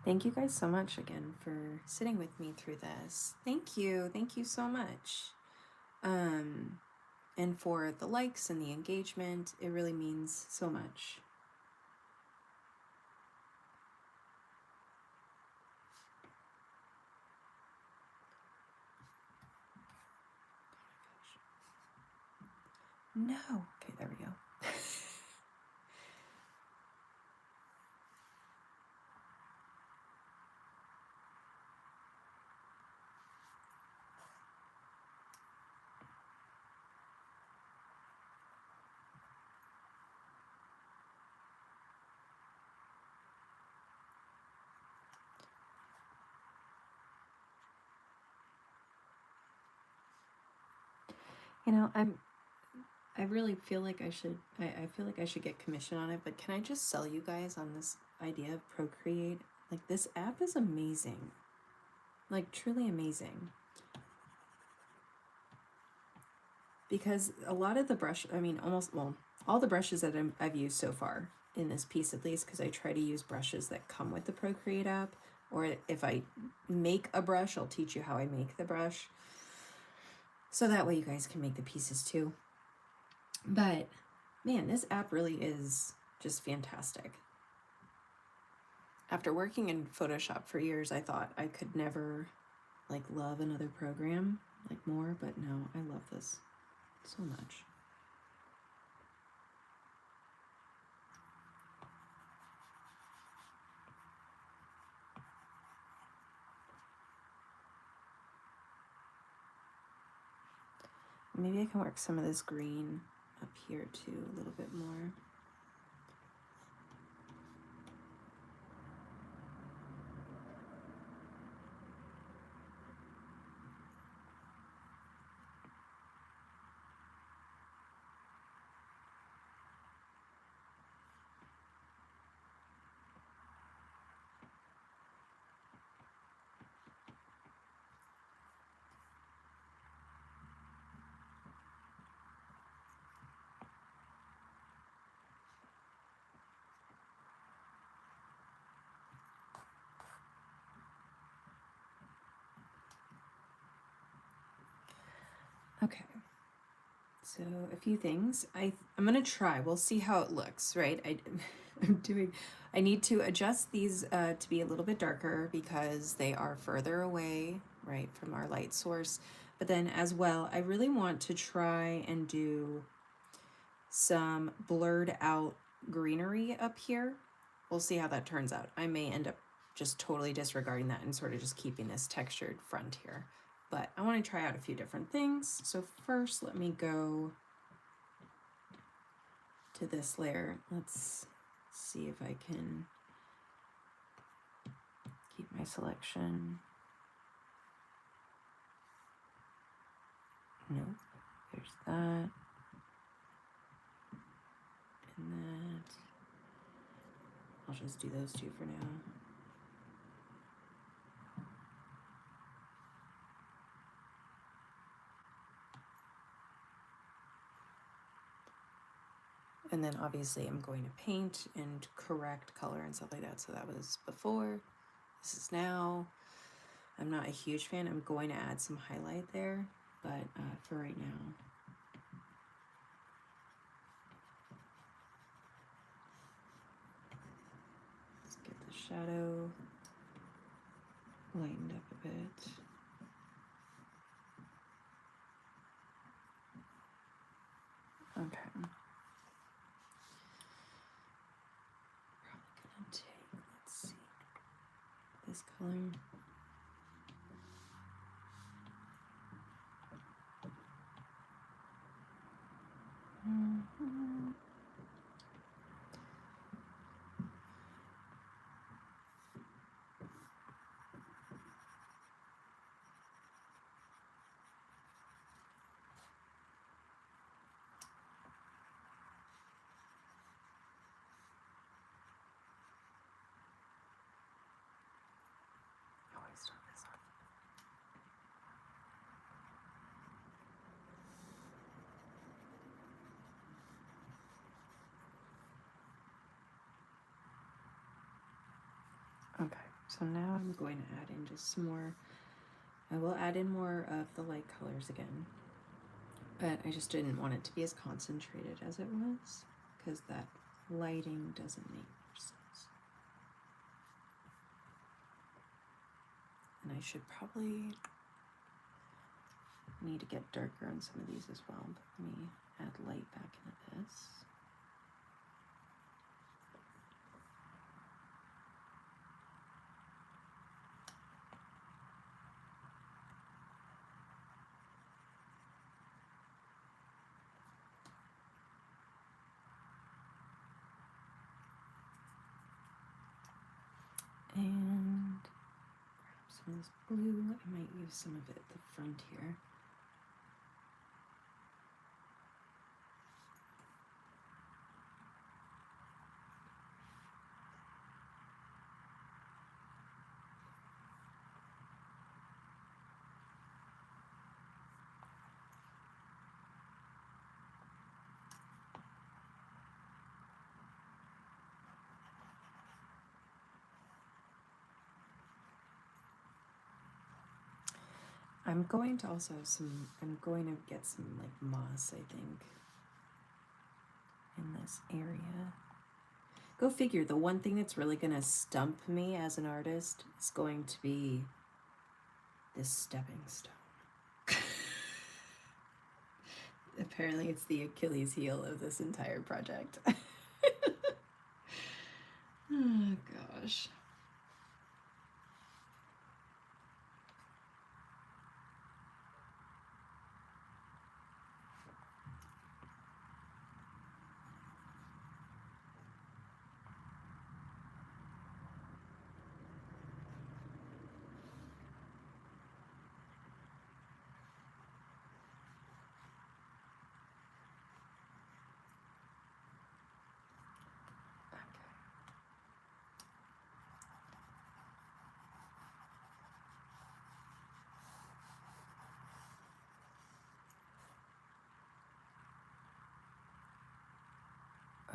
Thank you guys so much again for sitting with me through this. Thank you so much. And for the likes and the engagement, it really means so much. No. Okay, there we go. You know, I really feel like I should, I feel like I should get commission on it, but can I just sell you guys on this idea of Procreate? Like, this app is amazing. Like, truly amazing. Because a lot of the brush, I mean, almost, well, all the brushes that I've used so far in this piece at least, because I try to use brushes that come with the Procreate app, or if I make a brush, I'll teach you how I make the brush. So that way you guys can make the pieces too. But man, this app really is just fantastic. After working in Photoshop for years, I thought I could never like love another program like more, but no, I love this so much. Maybe I can work some of this green up here too a little bit more. Okay, so a few things. I'm gonna try. We'll see how it looks, right? I need to adjust these to be a little bit darker because they are further away, right, from our light source. But then as well, I really want to try and do some blurred out greenery up here. We'll see how that turns out. I may end up just totally disregarding that and sort of just keeping this textured front here. But I want to try out a few different things. So first, let me go to this layer. Let's see if I can keep my selection. Nope, there's that. And that. I'll just do those two for now. And then obviously I'm going to paint and correct color and stuff like that. So that was before, this is now. I'm not a huge fan. I'm going to add some highlight there, but for right now. Let's get the shadow lightened up a bit. Okay. Probably gonna take, let's see, this color. Okay, so now I'm going to add in just some more. I will add in more of the light colors again, but I just didn't want it to be as concentrated as it was, because that lighting doesn't make much sense. And I should probably need to get darker on some of these as well, but let me add light back into this. And grab some of this blue. I might use some of it at the front here. I'm going to also have some, I'm going to get some like moss, I think, in this area. Go figure, the one thing that's really going to stump me as an artist is going to be this stepping stone. Apparently it's the Achilles heel of this entire project. Oh gosh.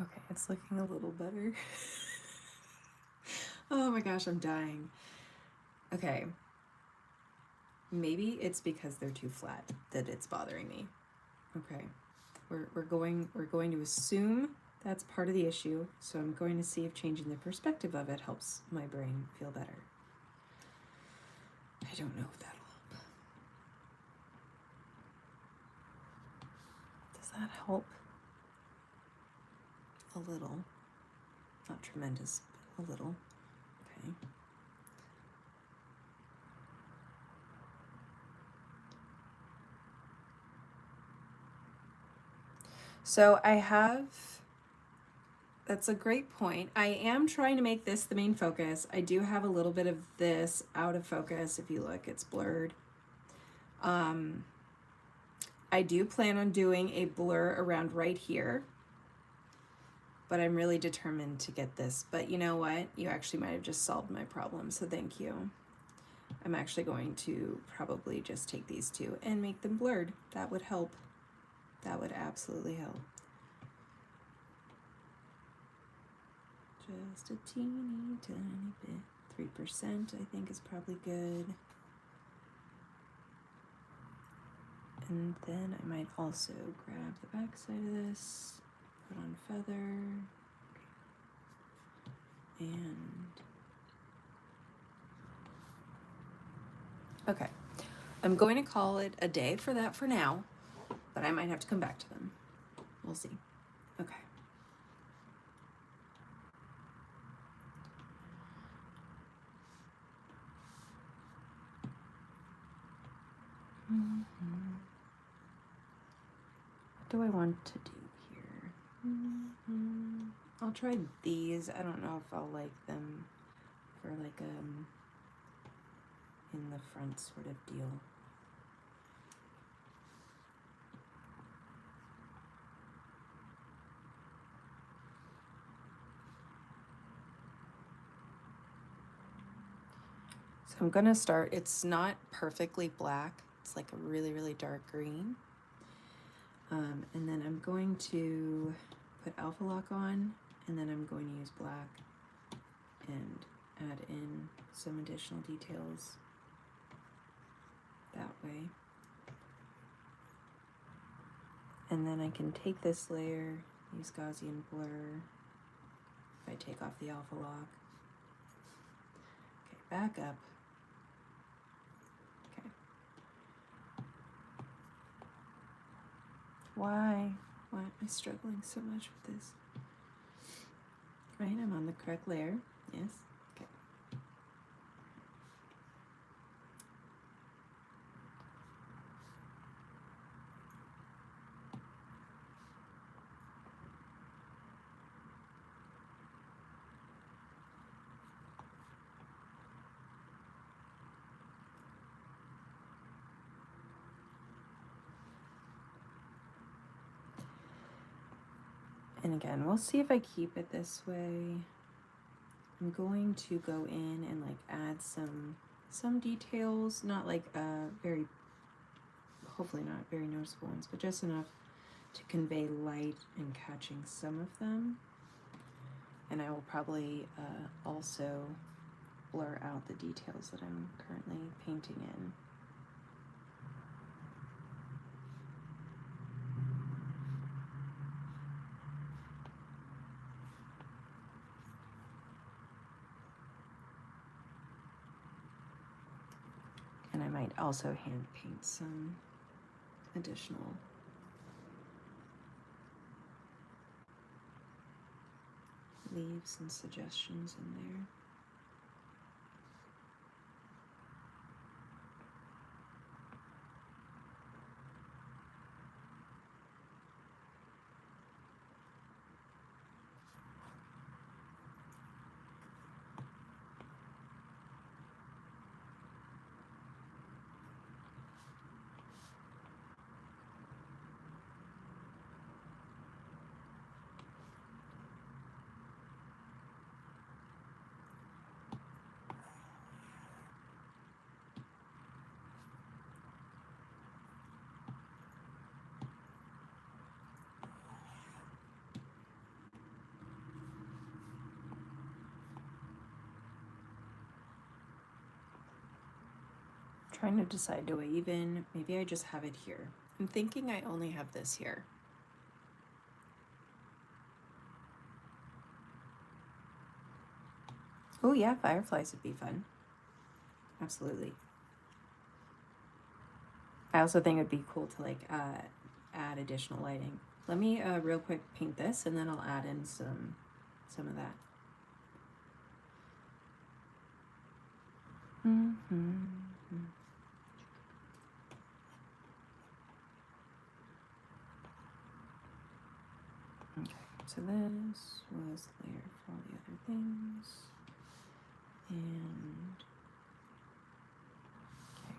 Okay, it's looking a little better. Oh my gosh, I'm dying. Okay. Maybe it's because they're too flat that it's bothering me. Okay. We're going to assume that's part of the issue, so I'm going to see if changing the perspective of it helps my brain feel better. I don't know if that'll help. Does that help? A little. Not tremendous, but a little. Okay. So I have That's a great point. I am trying to make this the main focus. I do have a little bit of this out of focus. If you look, it's blurred. I do plan on doing a blur around right here, but I'm really determined to get this. But you know what? You actually might have just solved my problem, so thank you. I'm actually going to probably just take these two and make them blurred. That would help. That would absolutely help. Just a teeny tiny bit. 3% I think is probably good. And then I might also grab the back side of this, put on feather, and okay. I'm going to call it a day for that for now, but I might have to come back to them. We'll see. Okay. What do I want to do here? I'll try these. I don't know if I'll like them for like in the front sort of deal. So I'm gonna start, it's not perfectly black. It's like a really, really dark green. And then I'm going to put Alpha Lock on, and then I'm going to use black and add in some additional details that way. And then I can take this layer, use Gaussian blur, if I take off the Alpha Lock. Okay, back up. Okay. Why am I struggling so much with this? Right, I'm on the correct layer, yes. Okay. And again, we'll see if I keep it this way. I'm going to go in and like add some details, not like very, hopefully not very noticeable ones, but just enough to convey light and catching some of them. And I will probably also blur out the details that I'm currently painting in. And I might also hand paint some additional leaves and suggestions in there. Trying to decide, do I even, maybe I just have it here. I'm thinking I only have this here. Oh yeah, fireflies would be fun. Absolutely. I also think it'd be cool to like add additional lighting. Let me real quick paint this, and then I'll add in some of that. Okay. So this was the layer for all the other things. And okay,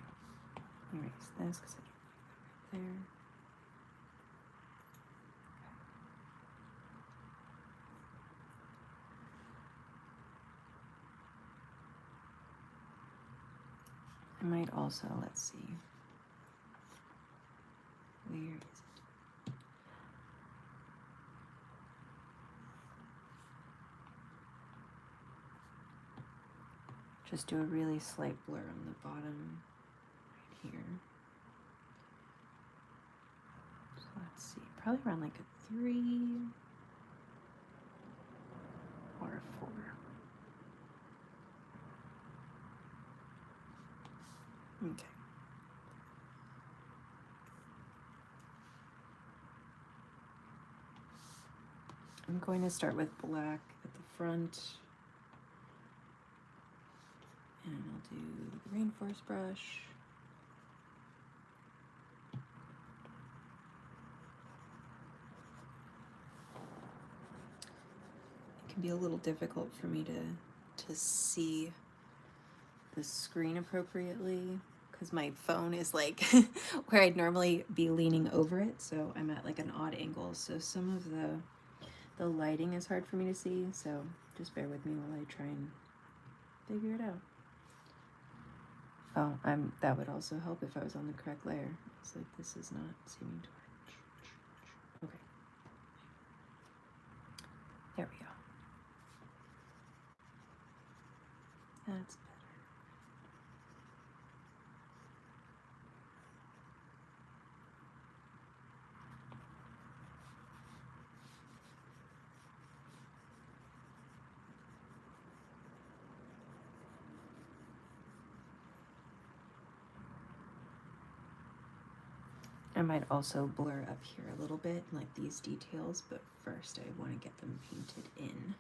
erase this because I don't like that right there. I might also, let's see, where is it? Just do a really slight blur on the bottom right here. So let's see, probably around like a 3 or a 4. Okay. I'm going to start with black at the front. And I'll do the rainforest brush. It can be a little difficult for me to see the screen appropriately because my phone is like where I'd normally be leaning over it, so I'm at like an odd angle, so some of the lighting is hard for me to see, so just bear with me while I try and figure it out. Oh, that would also help if I was on the correct layer. It's like this is not seeming to work. Okay. There we go. That's better. I might also blur up here a little bit, like these details, but first I want to get them painted in.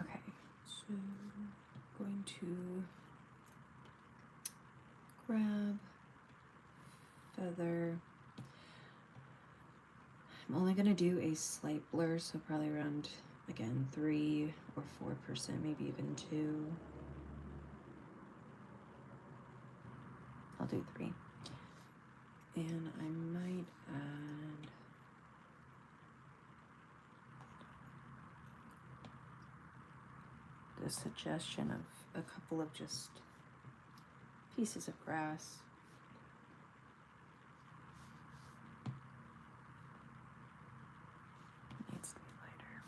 Okay, so I'm going to grab feather. I'm only going to do a slight blur, so probably around, again, 3 or 4%, maybe even 2. I'll do 3. And I might add the suggestion of a couple of just pieces of grass. It needs to be lighter.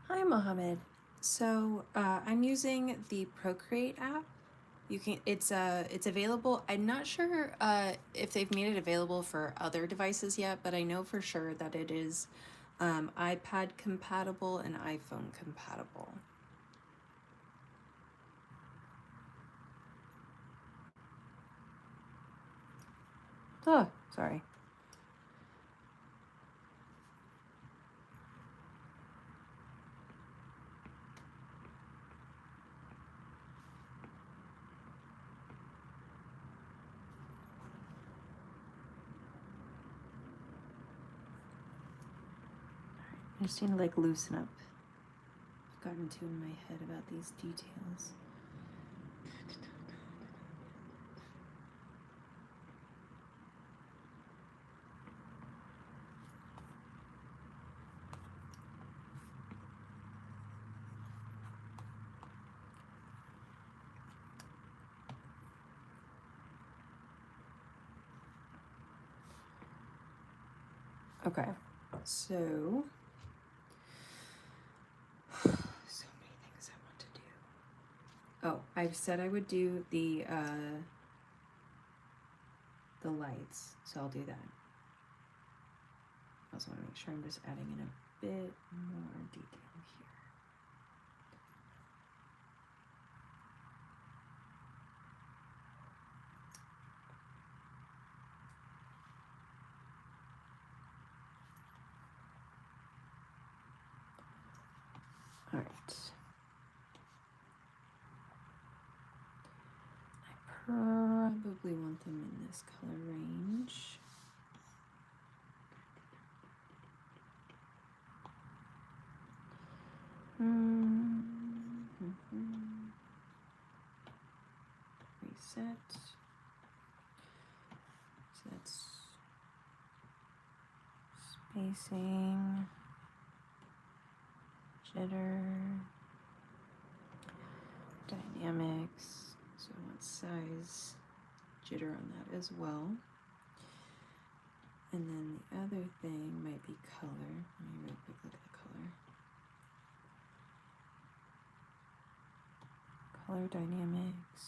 Hi, Mohammed. So I'm using the PROCREATE app. It's available. I'm not sure if they've made it available for other devices yet, but I know for sure that it is iPad compatible and iPhone compatible. Oh, sorry. I just need to like loosen up. I've gotten too in my head about these details. Okay, so many things I want to do. Oh, I've said I would do the lights, so I'll do that. I also want to make sure I'm just adding in a bit more detail here. All right. I probably want them in this color range. Reset. So that's spacing, jitter, dynamics. So I want size, jitter on that as well. And then the other thing might be color. Let me real quick look at the color. Color dynamics.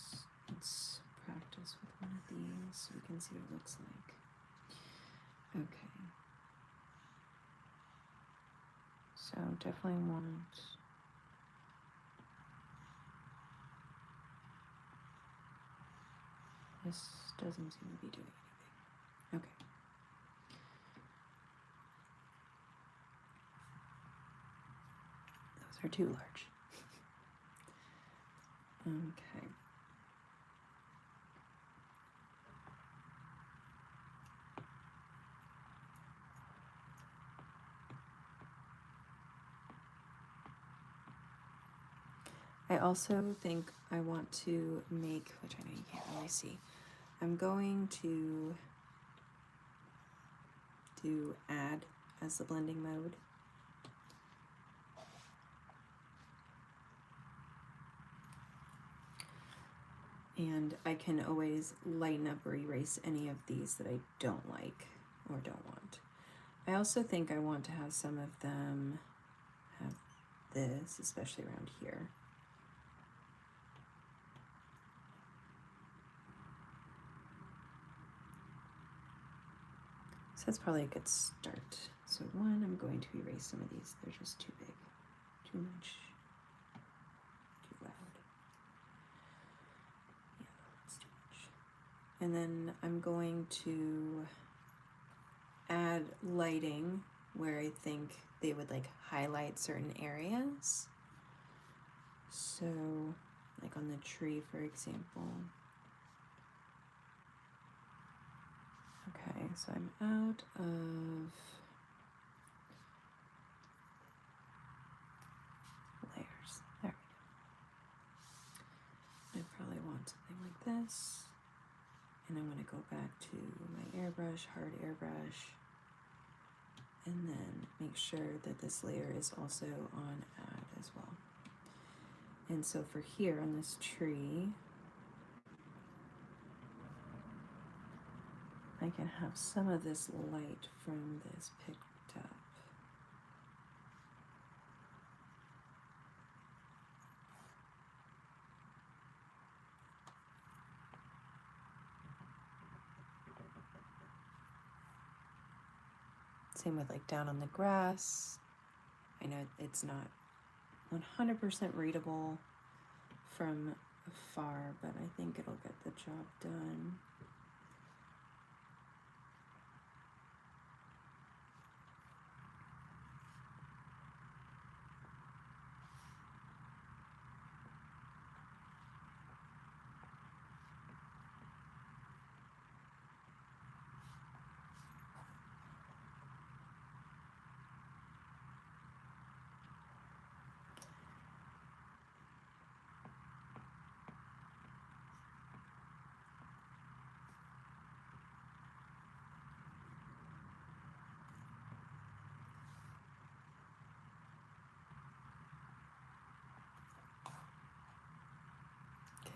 Let's practice with one of these so we can see what it looks like. Okay. So definitely want this doesn't seem to be doing anything. Okay. Those are too large. Okay. I also think I want to make, which I know you can't really see, I'm going to do add as the blending mode. And I can always lighten up or erase any of these that I don't like or don't want. I also think I want to have some of them have this, especially around here. So that's probably a good start. So one, I'm going to erase some of these. They're just too big, too much, too loud. Yeah, that's too much. And then I'm going to add lighting where I think they would like highlight certain areas. So like on the tree, for example. Okay, so I'm out of layers. There we go. I probably want something like this. And I'm going to go back to my airbrush, hard airbrush, and then make sure that this layer is also on add as well. And so for here on this tree, I can have some of this light from this picked up. Same with like down on the grass. I know it's not 100% readable from afar, but I think it'll get the job done.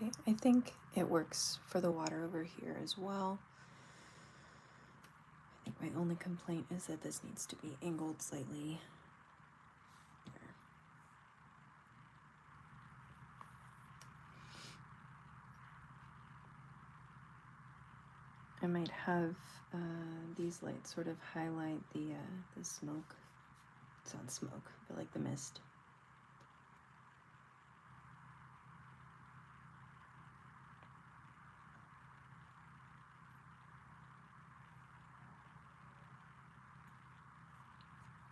Okay, I think it works for the water over here as well. I think my only complaint is that this needs to be angled slightly. There. I might have these lights sort of highlight the smoke. It's not smoke, but like the mist.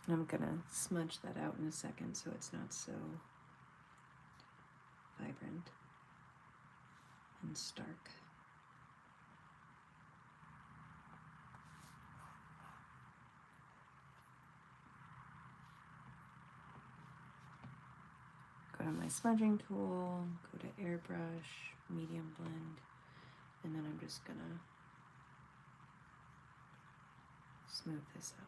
And I'm gonna smudge that out in a second so it's not so vibrant and stark. Go to my smudging tool, go to airbrush, medium blend, and then I'm just gonna smooth this out.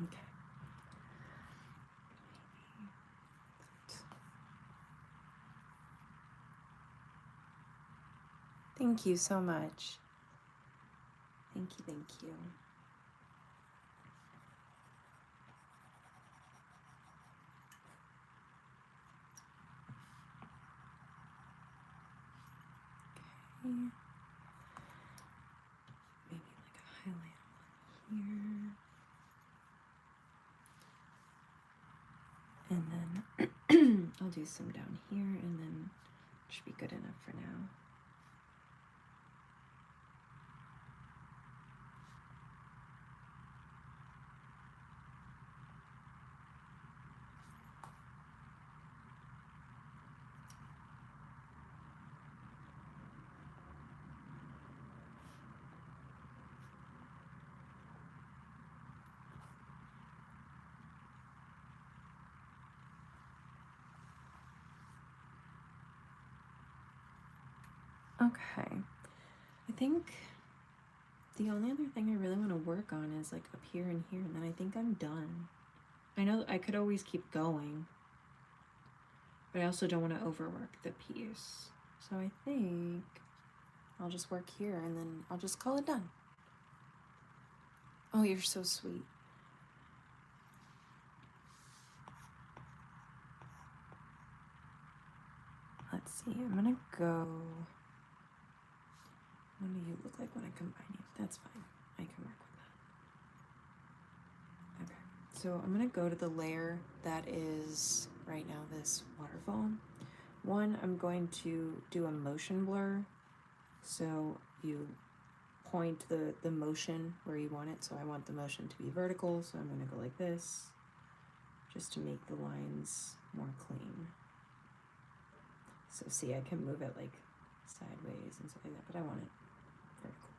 Okay. Thank you so much. Thank you, thank you. Okay. Maybe like a highlight here. And then I'll do some down here, and then it should be good enough for now. Okay, I think the only other thing I really want to work on is like up here and here, and then I think I'm done. I know I could always keep going, but I also don't want to overwork the piece. So I think I'll just work here and then I'll just call it done. Oh, you're so sweet. Let's see, I'm gonna go. What do you look like when I combine you? That's fine. I can work with that. Okay, so I'm gonna go to the layer that is right now this waterfall. One, I'm going to do a motion blur. So you point the motion where you want it. So I want the motion to be vertical, so I'm gonna go like this, just to make the lines more clean. So see, I can move it like sideways and stuff like that, but I want it vertical.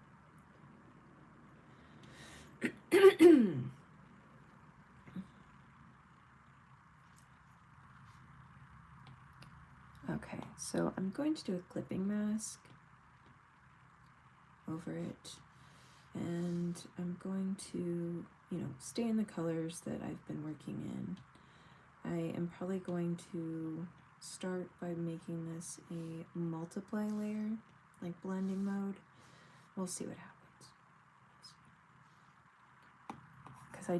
Okay, so I'm going to do a clipping mask over it, and I'm going to, stay in the colors that I've been working in. I am probably going to start by making this a multiply layer, like blending mode. We'll see what happens. Because I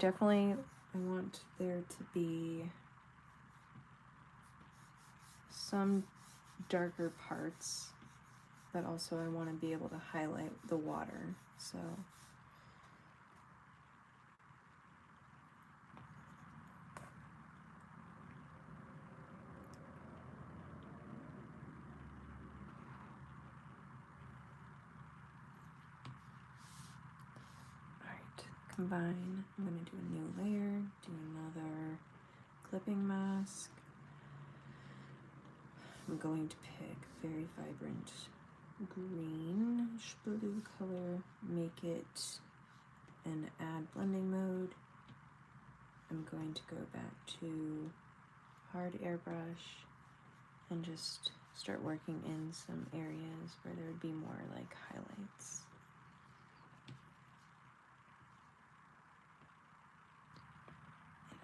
want there to be some darker parts, but also I want to be able to highlight the water. So combine. I'm going to do a new layer, do another clipping mask. I'm going to pick very vibrant greenish blue color, make it an add blending mode. I'm going to go back to hard airbrush and just start working in some areas where there would be more like highlights.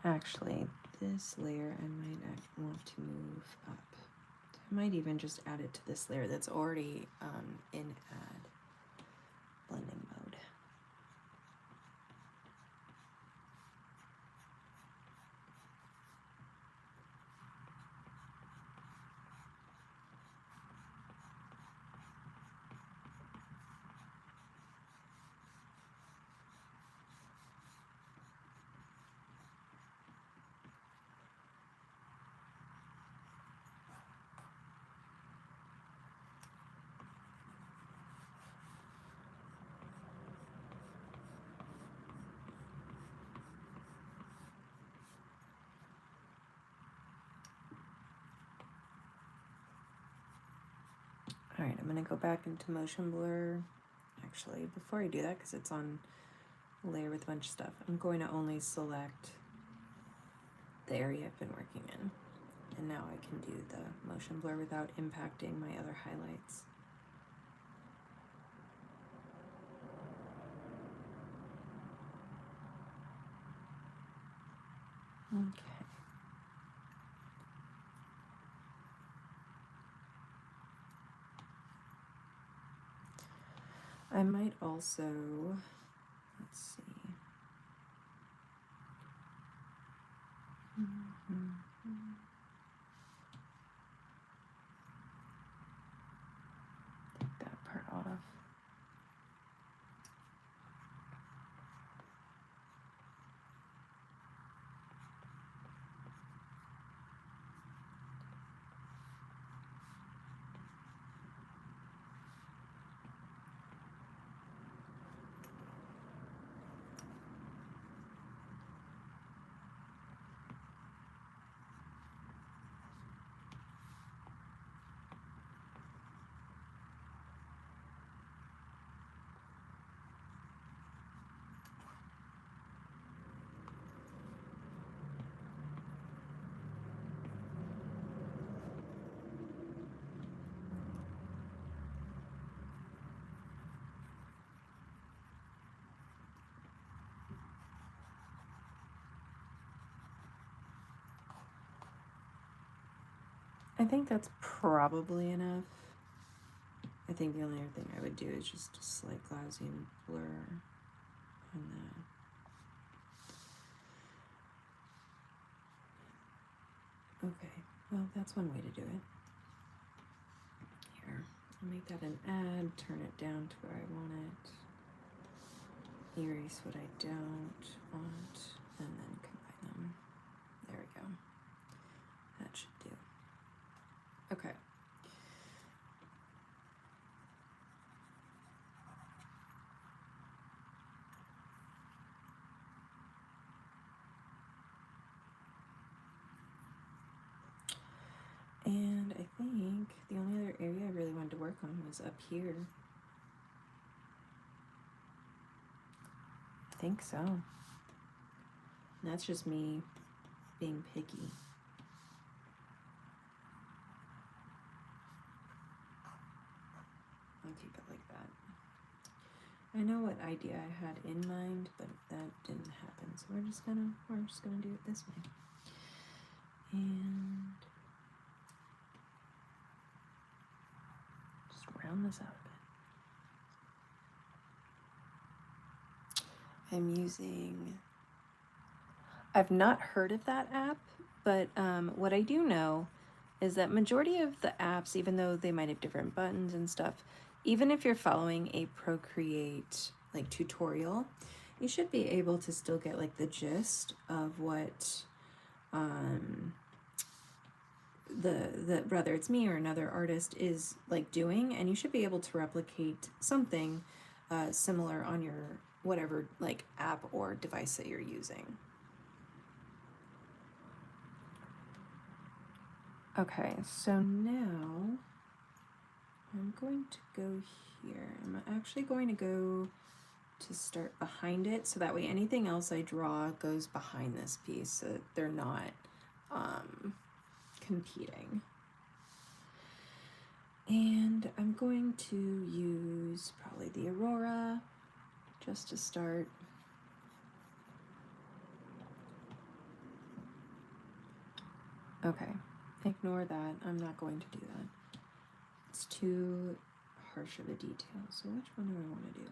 Actually, this layer I might want to move up. I might even just add it to this layer that's already in add blending mode. All right, I'm gonna go back into motion blur. Actually, before I do that, because it's on a layer with a bunch of stuff, I'm going to only select the area I've been working in. And now I can do the motion blur without impacting my other highlights. Okay. I might also, let's see. Take that part off. I think that's probably enough. I think the only other thing I would do is just a slight Gaussian blur on that. Okay, well, that's one way to do it. Here, I'll make that an add, turn it down to where I want it, erase what I don't want, and then combine them. There we go. That should do. Okay. And I think the only other area I really wanted to work on was up here. I think so. And that's just me being picky. I'll keep it like that. I know what idea I had in mind, but that didn't happen. So we're just gonna do it this way. And just round this out a bit. I'm using, I've not heard of that app, but what I do know is that majority of the apps, even though they might have different buttons and stuff, even if you're following a Procreate like tutorial, you should be able to still get like the gist of what the whether it's me or another artist is like doing, and you should be able to replicate something similar on your whatever like app or device that you're using. Okay, so now I'm going to go here. I'm actually going to go to start behind it, so that way anything else I draw goes behind this piece, so that they're not competing. And I'm going to use probably the aurora just to start. Okay, ignore that. I'm not going to do that. It's too harsh of a detail. So which one do I want to do?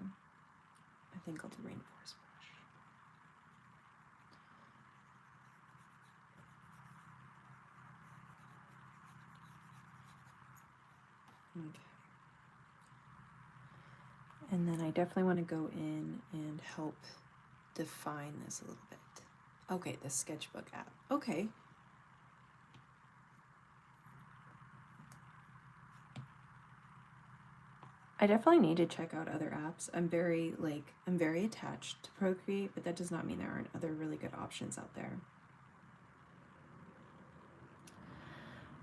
I think I'll do rainforest brush. Okay. And then I definitely want to go in and help define this a little bit. Okay, the sketchbook app. Okay. I definitely need to check out other apps. I'm very attached to Procreate, but that does not mean there aren't other really good options out there.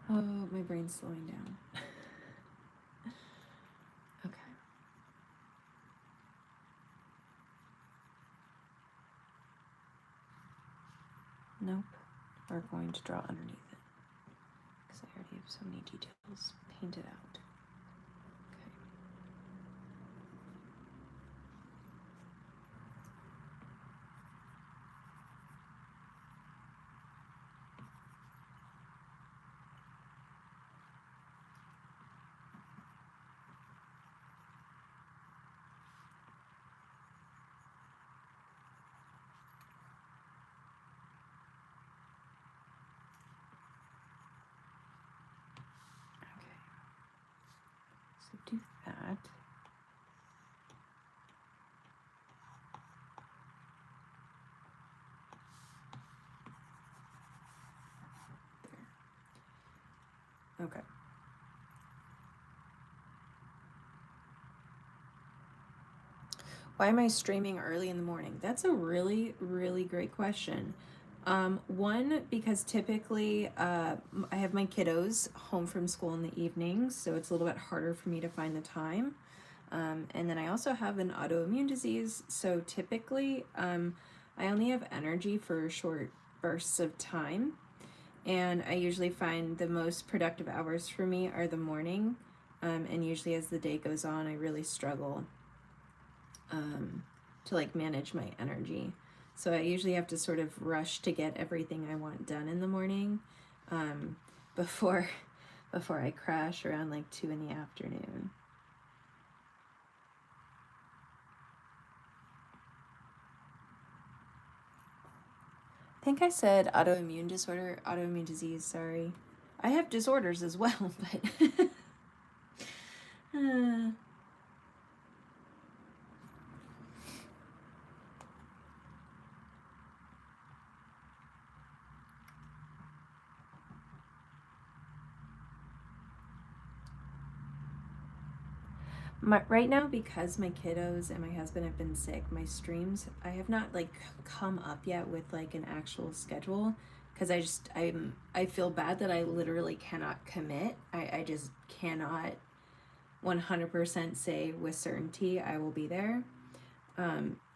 Oh, my brain's slowing down. Okay. Nope. We're going to draw underneath it because I already have so many details painted out. So do that. There. Okay. Why am I streaming early in the morning? That's a really, really great question. One, because typically I have my kiddos home from school in the evenings, so it's a little bit harder for me to find the time. And then I also have an autoimmune disease, so typically I only have energy for short bursts of time. And I usually find the most productive hours for me are the morning. And usually as the day goes on, I really struggle to like manage my energy. So I usually have to sort of rush to get everything I want done in the morning before I crash around like 2 in the afternoon. I think I said autoimmune disease, sorry. I have disorders as well, but right now, because my kiddos and my husband have been sick, my streams, I have not like come up yet with like an actual schedule, because I feel bad that I literally cannot commit. I just cannot 100% say with certainty I will be there.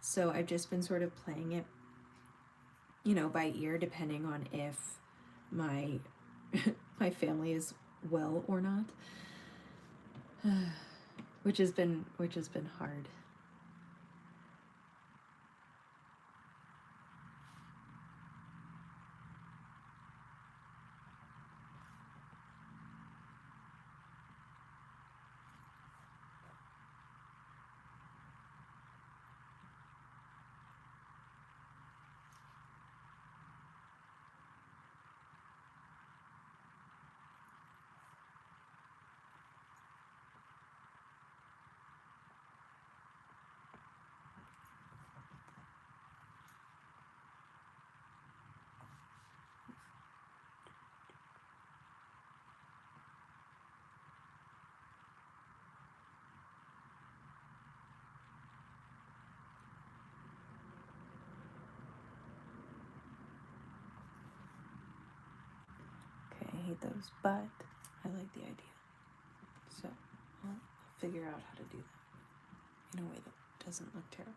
So I've just been sort of playing it, by ear, depending on if my my family is well or not. which has been hard. hate those, but I like the idea. So I'll figure out how to do that in a way that doesn't look terrible.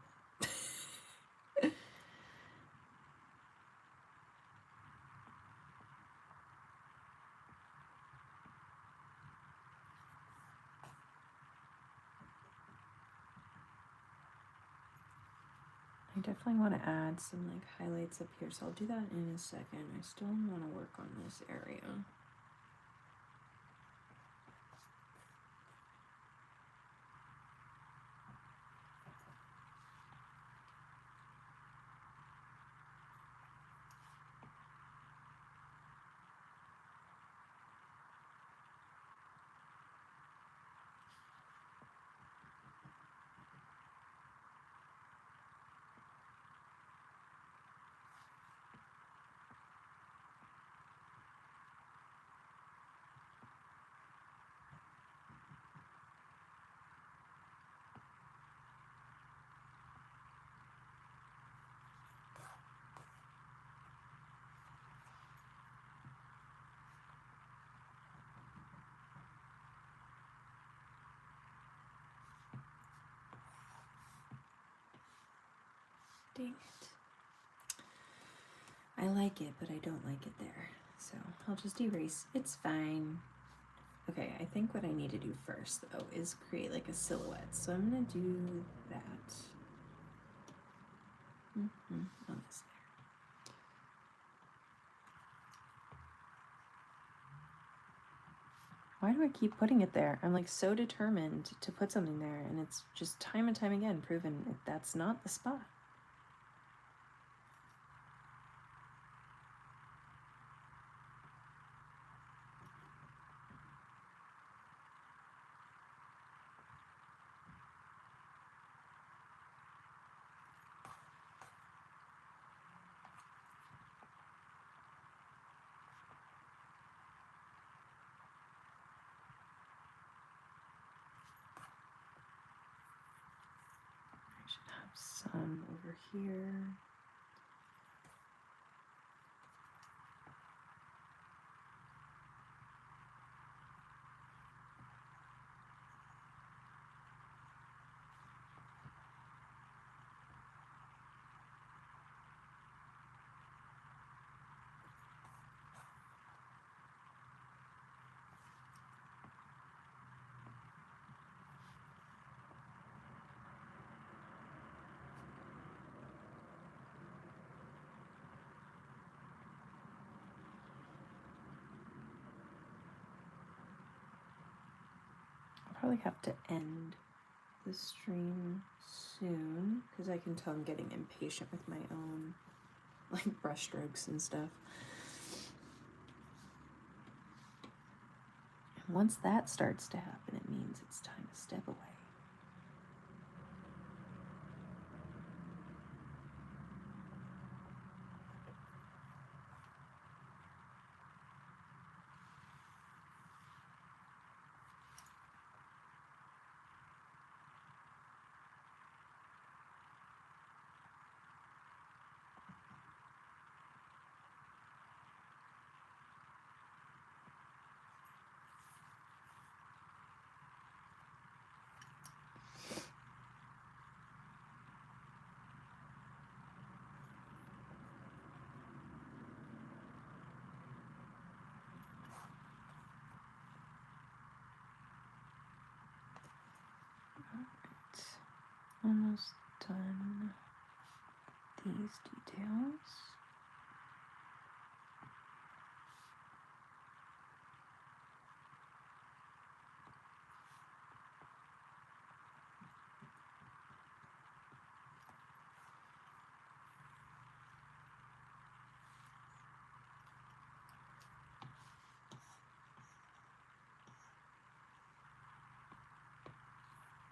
I definitely want to add some like highlights up here, so I'll do that in a second. I still want to work on this area. Dang it. I like it, but I don't like it there. So I'll just erase. It's fine. Okay, I think what I need to do first, though, is create like a silhouette. So I'm going to do that on this there. Why do I keep putting it there? I'm like so determined to put something there, and it's just time and time again proven that that's not the spot. Some over here. Probably have to end the stream soon because I can tell I'm getting impatient with my own like brush strokes and stuff. And once that starts to happen, it means it's time to step away. Almost done these details.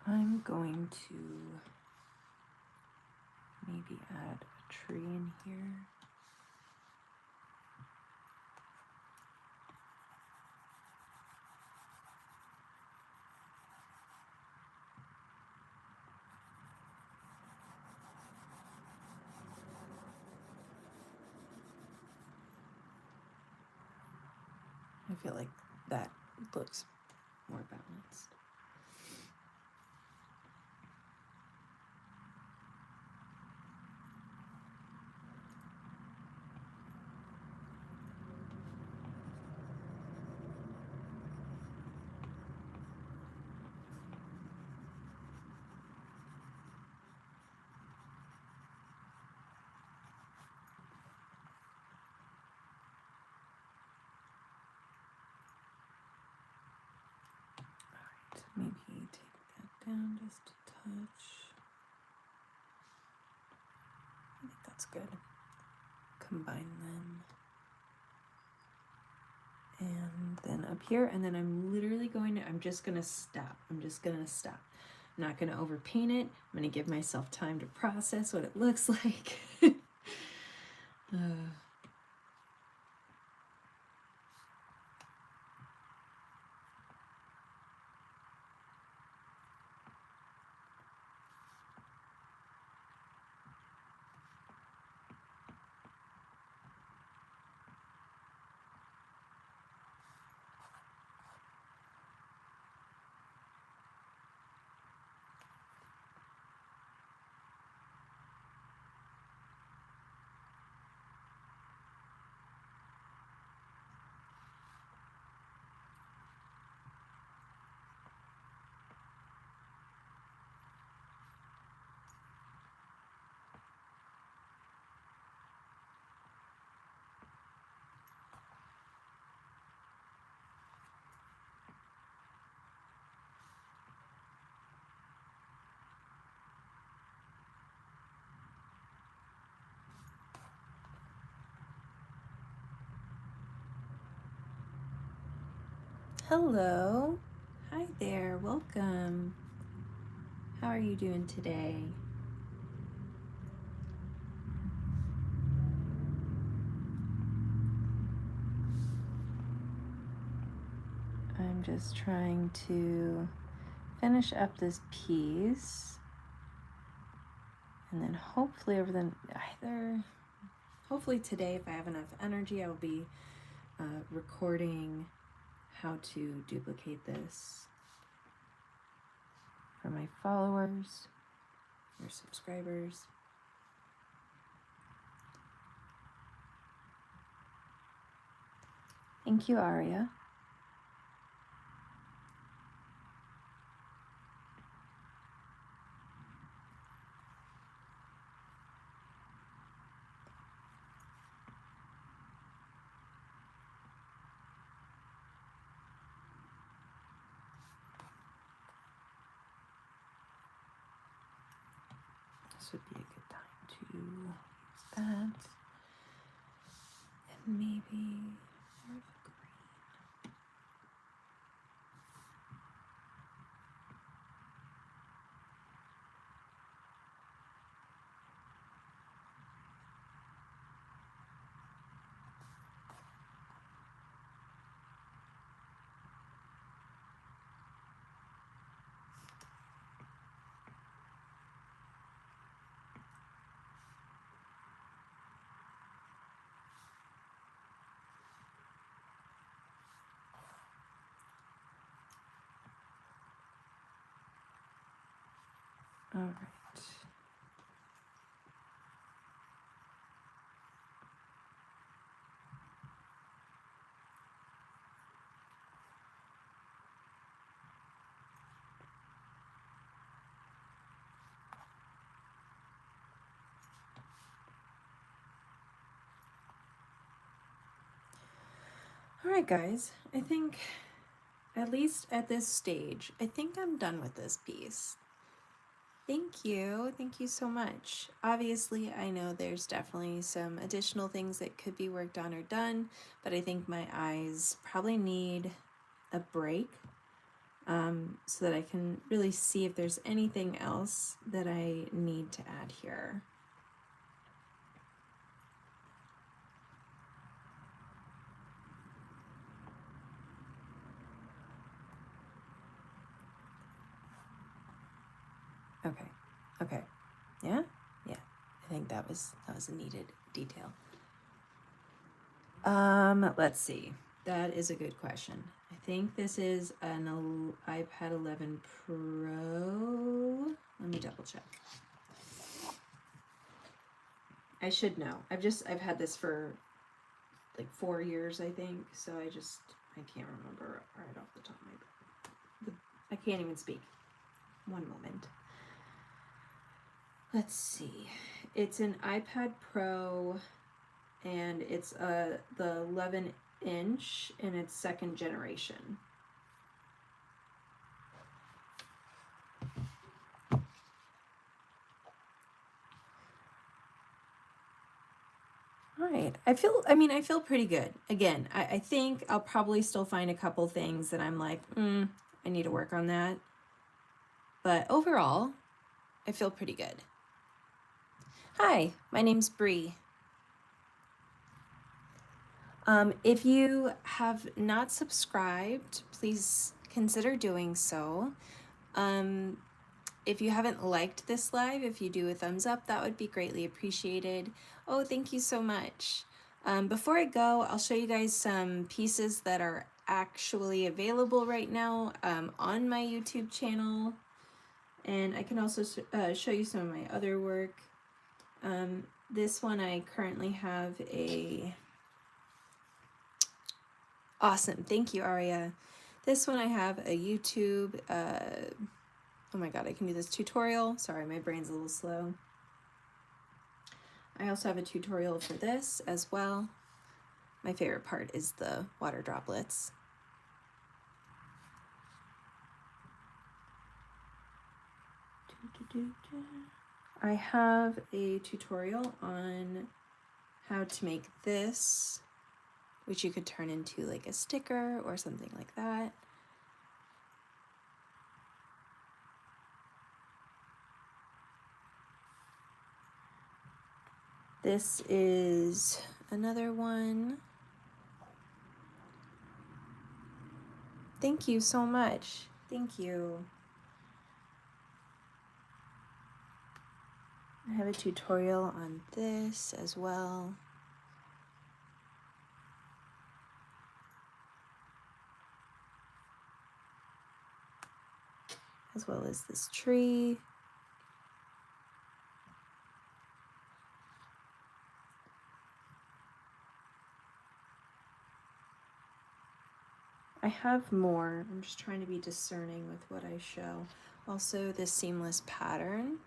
I'm going to maybe add a tree in here. I feel like that looks more balanced. Maybe take that down just a touch. I think that's good. Combine them. And then up here, and then I'm just gonna stop. I'm not gonna overpaint it. I'm gonna give myself time to process what it looks like. Hello. Hi there. Welcome. How are you doing today? I'm just trying to finish up this piece. And then hopefully hopefully today, if I have enough energy, I will be recording how to duplicate this for my followers, your subscribers. Thank you, Aria. This would be a good time to use that. And maybe more of a green. All right. All right, guys, I think, at least at this stage, I think I'm done with this piece. Thank you so much. Obviously, I know there's definitely some additional things that could be worked on or done, but I think my eyes probably need a break so that I can really see if there's anything else that I need to add here. Okay. Yeah? Yeah. I think that was a needed detail. Let's see. That is a good question. I think this is an iPad 11 Pro. Let me double check. I should know. I've had this for like 4 years, I think. So I can't remember right off the top of my head. I can't even speak. One moment. Let's see. It's an iPad Pro, and it's the 11-inch, and it's second generation. All right. I feel pretty good. Again, I think I'll probably still find a couple things that I'm like, I need to work on that. But overall, I feel pretty good. Hi, my name's Bree. If you have not subscribed, please consider doing so. If you haven't liked this live, if you do a thumbs up, that would be greatly appreciated. Oh, thank you so much. Before I go, I'll show you guys some pieces that are actually available right now on my YouTube channel. And I can also show you some of my other work. This one I currently have a... Awesome, thank you, Aria. This one I have a YouTube, oh my god, I can do this tutorial. Sorry, my brain's a little slow. I also have a tutorial for this as well. My favorite part is the water droplets. I have a tutorial on how to make this, which you could turn into like a sticker or something like that. This is another one. Thank you so much. Thank you. I have a tutorial on this as well. As well as this tree. I have more. I'm just trying to be discerning with what I show. Also, this seamless pattern.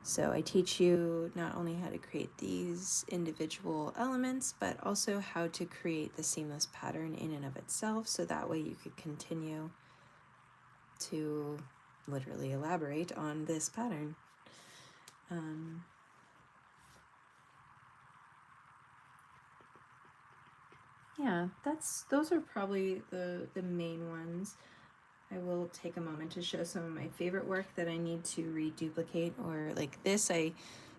So I teach you not only how to create these individual elements, but also how to create the seamless pattern in and of itself, so that way you could continue to literally elaborate on this pattern. Yeah, those are probably the main ones. I will take a moment to show some of my favorite work that I need to reduplicate, or like this I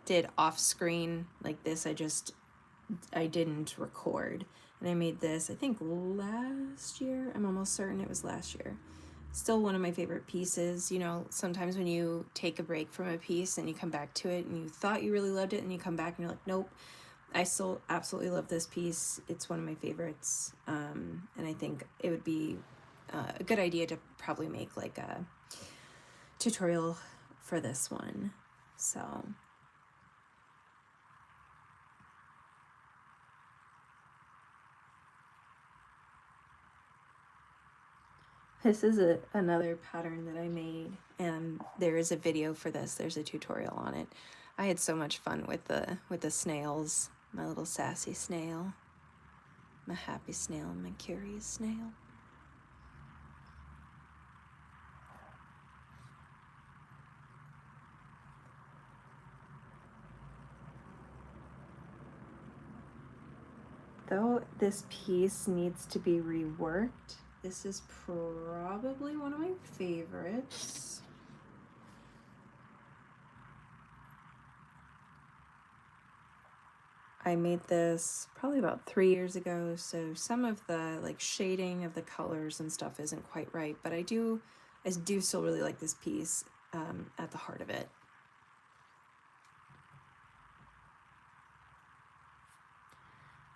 did off screen. Like this I didn't record, and I made this I think last year. I'm almost certain it was last year. Still one of my favorite pieces. You know, sometimes when you take a break from a piece and you come back to it and you thought you really loved it and you come back and you're like, nope, I still absolutely love this piece. It's one of my favorites, and I think it would be a good idea to probably make like a tutorial for this one. So this is another pattern that I made, and there is a video for this. There's a tutorial on it. I had so much fun with the snails. My little sassy snail, my happy snail, my curious snail. Though this piece needs to be reworked, this is probably one of my favorites. I made this probably about 3 years ago, so some of the like shading of the colors and stuff isn't quite right, but I do still really like this piece at the heart of it.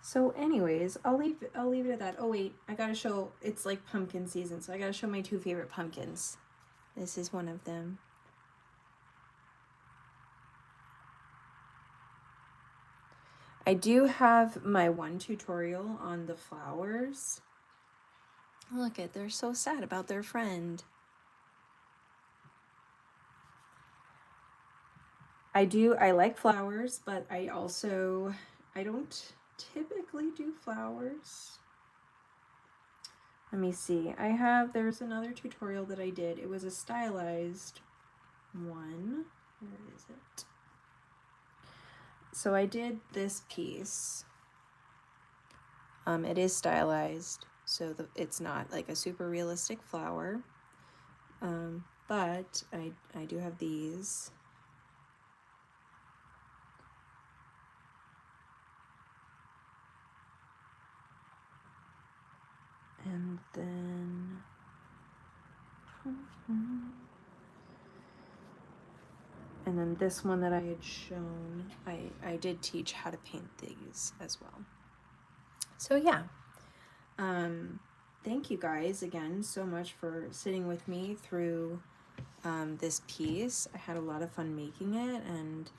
So anyways, I'll leave it at that. Oh wait, I gotta show, it's like pumpkin season, so I gotta show my 2 favorite pumpkins. This is one of them. I do have my one tutorial on the flowers. Look at, they're so sad about their friend. I like flowers, but I don't typically do flowers. Let me see. There's another tutorial that I did. It was a stylized one. Where is it? So I did this piece. It is stylized, so it's not like a super realistic flower. But I do have these. And then this one that I had shown, I did teach how to paint these as well. So yeah, thank you guys again so much for sitting with me through this piece. I had a lot of fun making it, and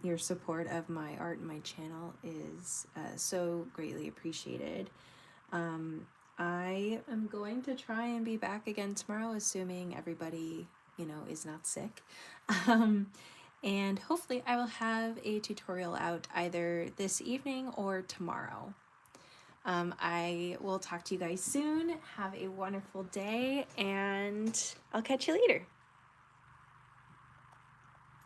your support of my art and my channel is so greatly appreciated. I am going to try and be back again tomorrow, assuming everybody, is not sick. And hopefully I will have a tutorial out either this evening or tomorrow. I will talk to you guys soon. Have a wonderful day, and I'll catch you later.